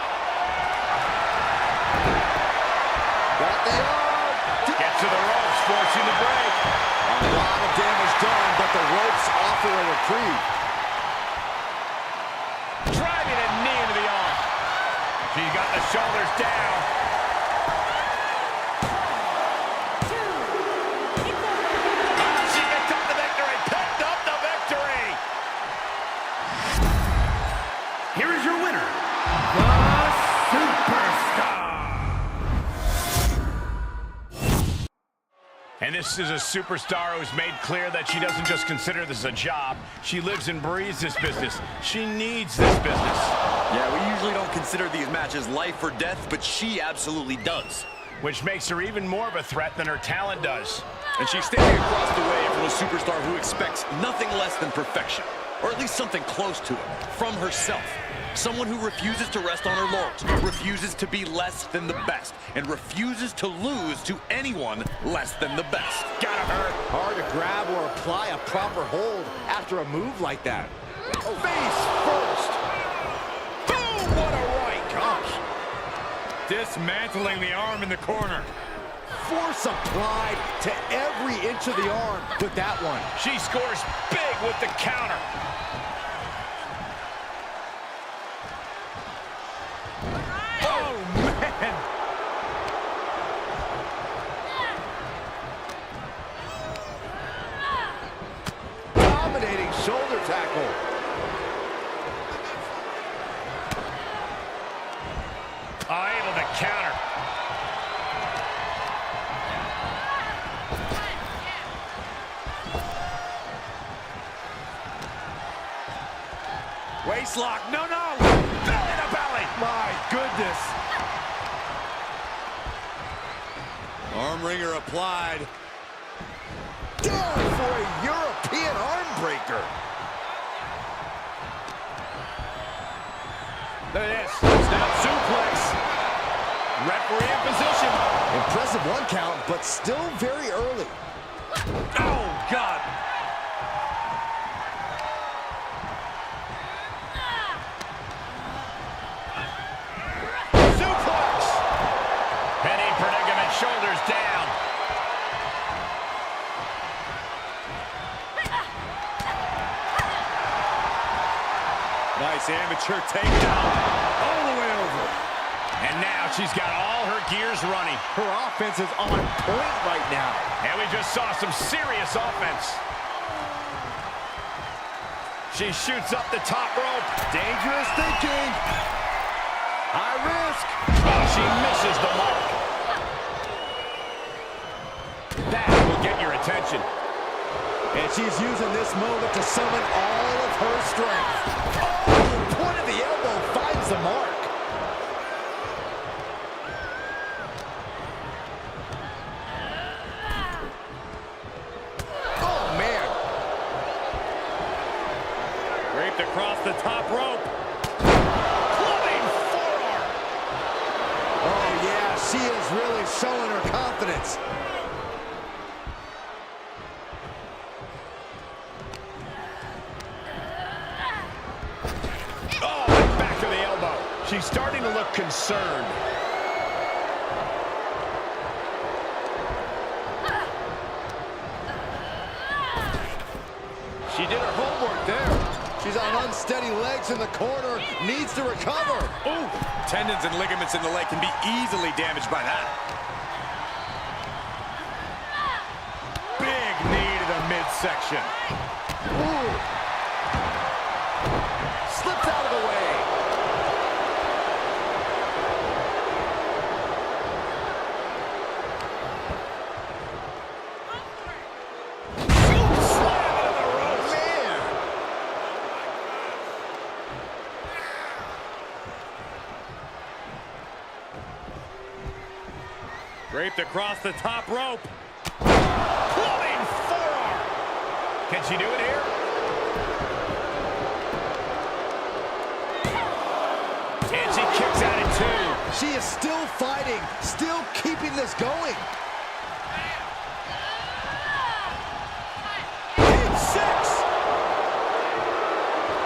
Got the arm. Get to the ropes, forcing the break. A lot of damage done, but the ropes offer a reprieve. Driving a knee into the arm. She's got the shoulders down. She picked up the victory. Picked up the victory. Here is your winner, the Superstar. And this is a superstar who's made clear that she doesn't just consider this a job. She lives and breathes this business. She needs this business. Yeah, we usually don't consider these matches life or death, but she absolutely does. Which makes her even more of a threat than her talent does. And she's standing across the way from a superstar who expects nothing less than perfection, or at least something close to it, from herself. Someone who refuses to rest on her laurels, refuses to be less than the best, and refuses to lose to anyone less than the best. Gotta hurt. Hard to grab or apply a proper hold after a move like that. Face first. Boom! What a right. Gosh. Dismantling the arm in the corner. Force applied to every inch of the arm with that one. She scores big with the counter. Oh, man. Dominating shoulder tackle. Able to counter. Waist lock. No. Belly to belly. My goodness. Arm wringer applied. Done for a European arm breaker. Look at this. Snap suplex. Referee in position. Impressive one count, but still very early. Oh, God. Suplex. Penny predicament, shoulders down. Nice amateur takedown. All the way over. And now she's got all her gears running. Her offense is on point right now. And we just saw some serious offense. She shoots up the top rope. Dangerous thinking. High risk. Oh, she misses the mark. That will get your attention. And she's using this moment to summon all of her strength. Oh, the point of the elbow finds the mark. Oh, man. Draped across the top rope. Clubbing forearm. Oh, yeah, she is really showing her confidence. Oh, back to the elbow. She's starting to look concerned. She did her homework there. She's on unsteady legs in the corner, needs to recover. Ooh, tendons and ligaments in the leg can be easily damaged by that. Big knee to the midsection. Ooh. Slips out of the way. Kicked across the top rope. Plumbing forearm. Can she do it here? And she kicks out at 2. She is still fighting, still keeping this going. Big 6.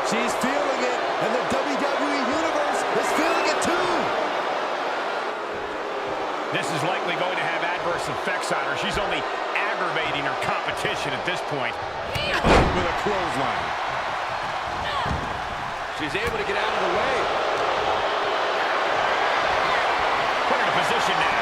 She's feeling it, and the WWE Universe is feeling it too. This is likely going to have adverse effects on her. She's only aggravating her competition at this point. With a clothesline. She's able to get out of the way. Put her in position now.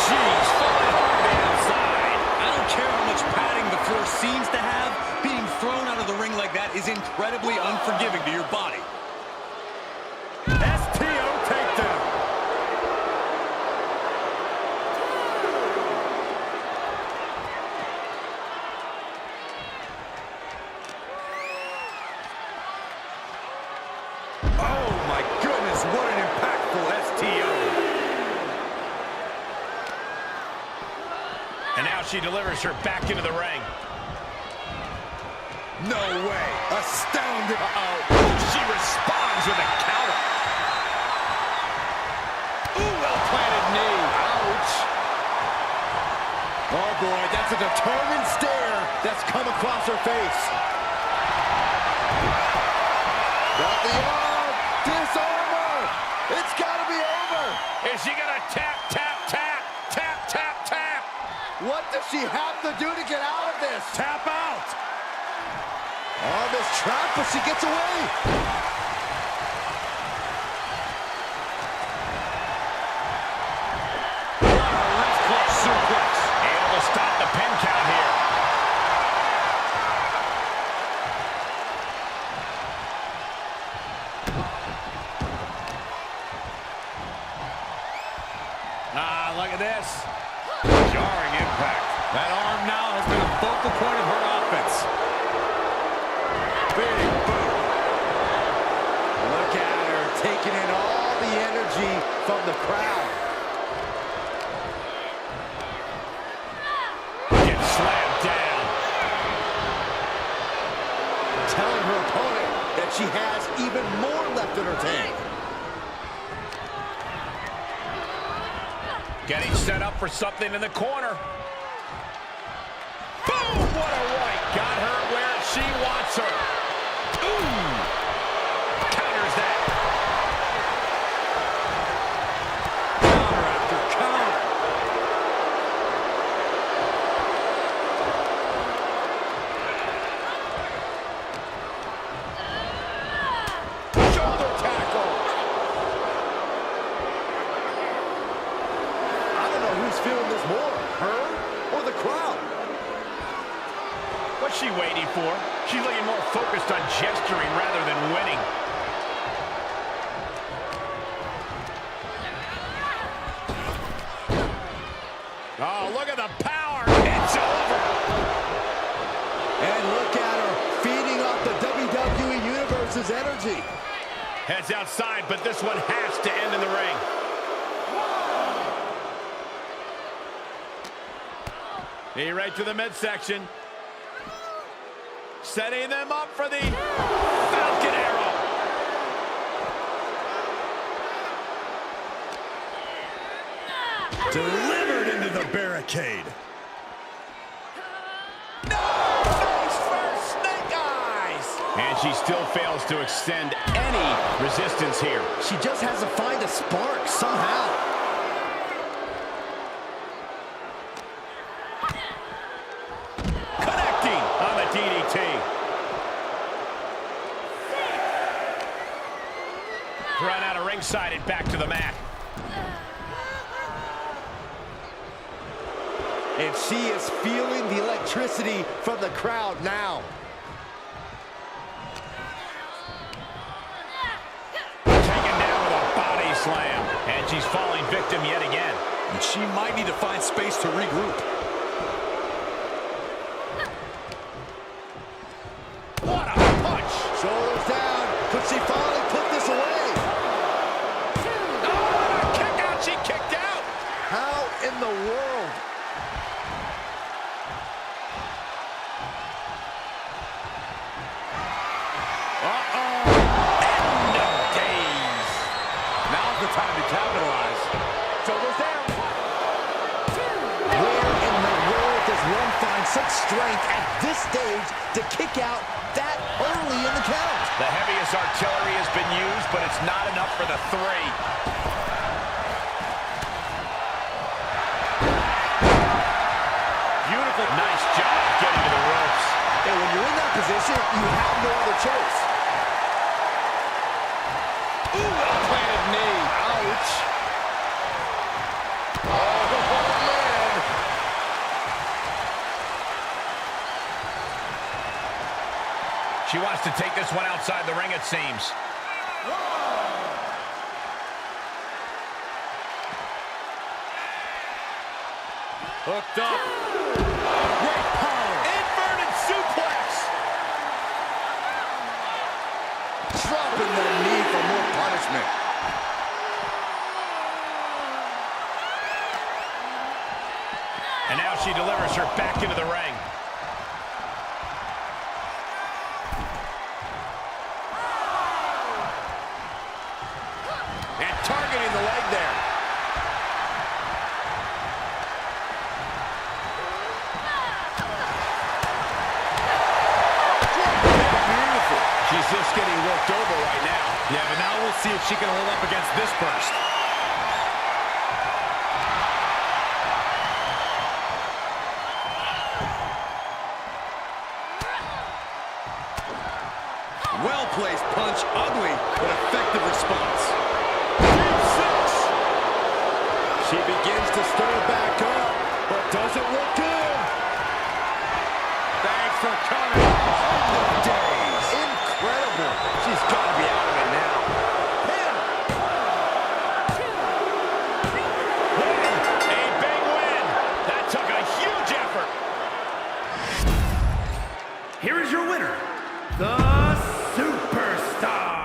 She's falling hard to the outside. I don't care how much padding the floor seems to have. Being thrown out of the ring like that is incredibly unforgiving to your body. STO takedown. Oh my goodness, what an impactful STO. And now she delivers her back into the ring. No way. Astounding. She responds with a counter. Ooh, well-planted knee. Ouch. Oh boy, that's a determined stare that's come across her face. Got the arm. Disarm her. It's got to be over. Is she gonna tap, tap, tap, tap, tap, tap? What does she have to do to get out of this? Tap out. Oh, this trap, but she gets away. Wrist clutch suplex. Able to stop the pin count here. Look at this. Jarring impact. That arm now has been a focal point of her offense. Big boot. Look at her taking in all the energy from the crowd. Gets slammed down. Telling her opponent that she has even more left in her tank. Getting set up for something in the corner. Boom! What a right. Got her where she wants her. Ooh! Counters that. Counter after counter. Shoulder tackle. I don't know who's feeling this more, her or the crowd. What's she waiting for? She's looking more focused on gesturing rather than winning. Oh, look at the power. It's over. And look at her feeding off the WWE Universe's energy. Heads outside, but this one has to end in the ring. He right to the midsection. Setting them up for the Falcon Arrow. Delivered into the barricade. Face first, snake eyes. And she still fails to extend any resistance here. She just has to find a spark somehow. Connecting on the DDT. Run out of ringside and back to the mat. And she is feeling the electricity from the crowd now. Taken down with a body slam. And she's falling victim yet again. And she might need to find space to regroup. What a punch! Shoulders down. Could she finally put this away? Oh, kick out! She kicked out! How in strength at this stage to kick out that early in the count. The heaviest artillery has been used, but it's not enough for the three. Beautiful. Nice job getting to the ropes. And when you're in that position, you have no other choice. Ooh, well-planted knee. Ouch. Oh, man. She wants to take this one outside the ring, it seems. Hooked up. Great power. Inverted suplex. Dropping the knee for more punishment. And now she delivers her back into the ring. And targeting the leg there. Beautiful. She's just getting worked over right now. Yeah, but now we'll see if she can hold up against this burst. Well-placed punch, ugly, but effective response. She begins to stir back up, but doesn't look good. Thanks for coming. Days. Incredible. She's got to be out of it now. A big win. That took a huge effort. Here is your winner, the Superstar.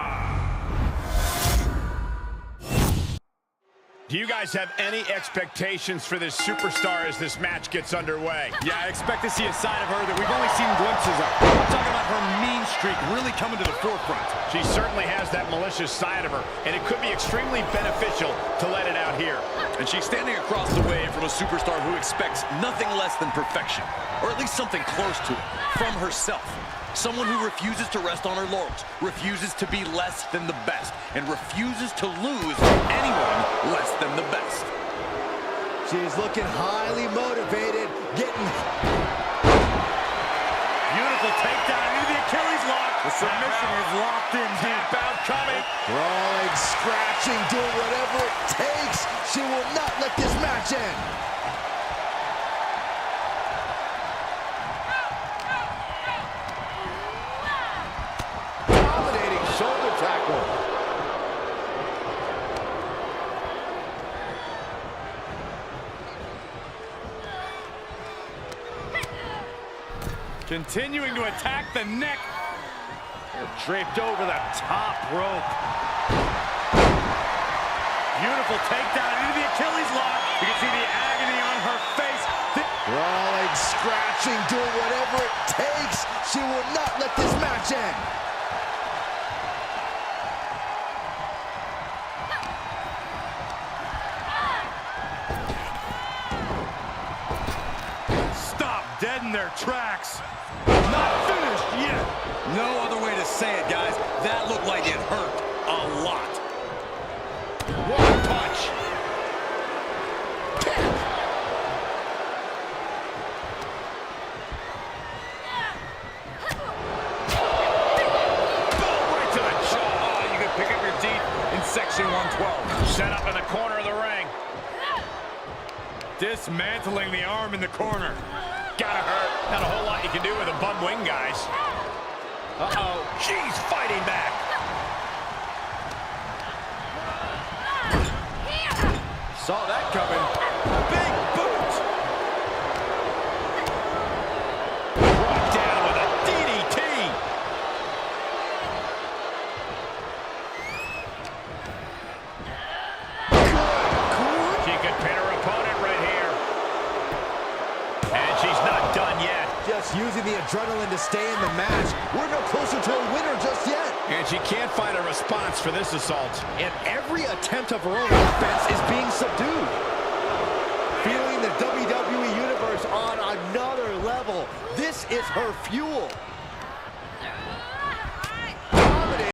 Do you guys have any expectations for this superstar as this match gets underway? Yeah, I expect to see a side of her that we've only seen glimpses of. I'm talking about her mean streak really coming to the forefront. She certainly has that malicious side of her, and it could be extremely beneficial to let it out here. And she's standing across the way from a superstar who expects nothing less than perfection, or at least something close to it, from herself. Someone who refuses to rest on her laurels, refuses to be less than the best, and refuses to lose to anyone less than the best. She's looking highly motivated, getting... Beautiful takedown into the Achilles lock. The submission is locked in deep. Out coming. Brawling, scratching, doing whatever it takes. She will not let this match end. Dominating shoulder tackle. Continuing to attack the neck. They're draped over the top rope. Beautiful takedown into the Achilles lock. You can see the agony on her face. Brawling, scratching, doing whatever it takes. She will not let this match end. Stop dead in their tracks. Not finished yet. No other way to say it, guys. That looked like it hurt a lot. One punch. Right to the jaw. Oh, you can pick up your teeth in section 112. Set up in the corner of the ring. Dismantling the arm in the corner. Gotta hurt. Not a whole lot you can do with a bum wing, guys. Uh-oh. She's fighting back. Saw that coming. Big boot. Brought down with a DDT. She could pin her opponent right here. And she's not done yet. Just using the adrenaline to stay in the match. We're no closer to a winner just yet. And she can't find a response for this assault. And every attempt of her own offense is being subdued. Feeling the WWE Universe on another level. level. This is her fuel.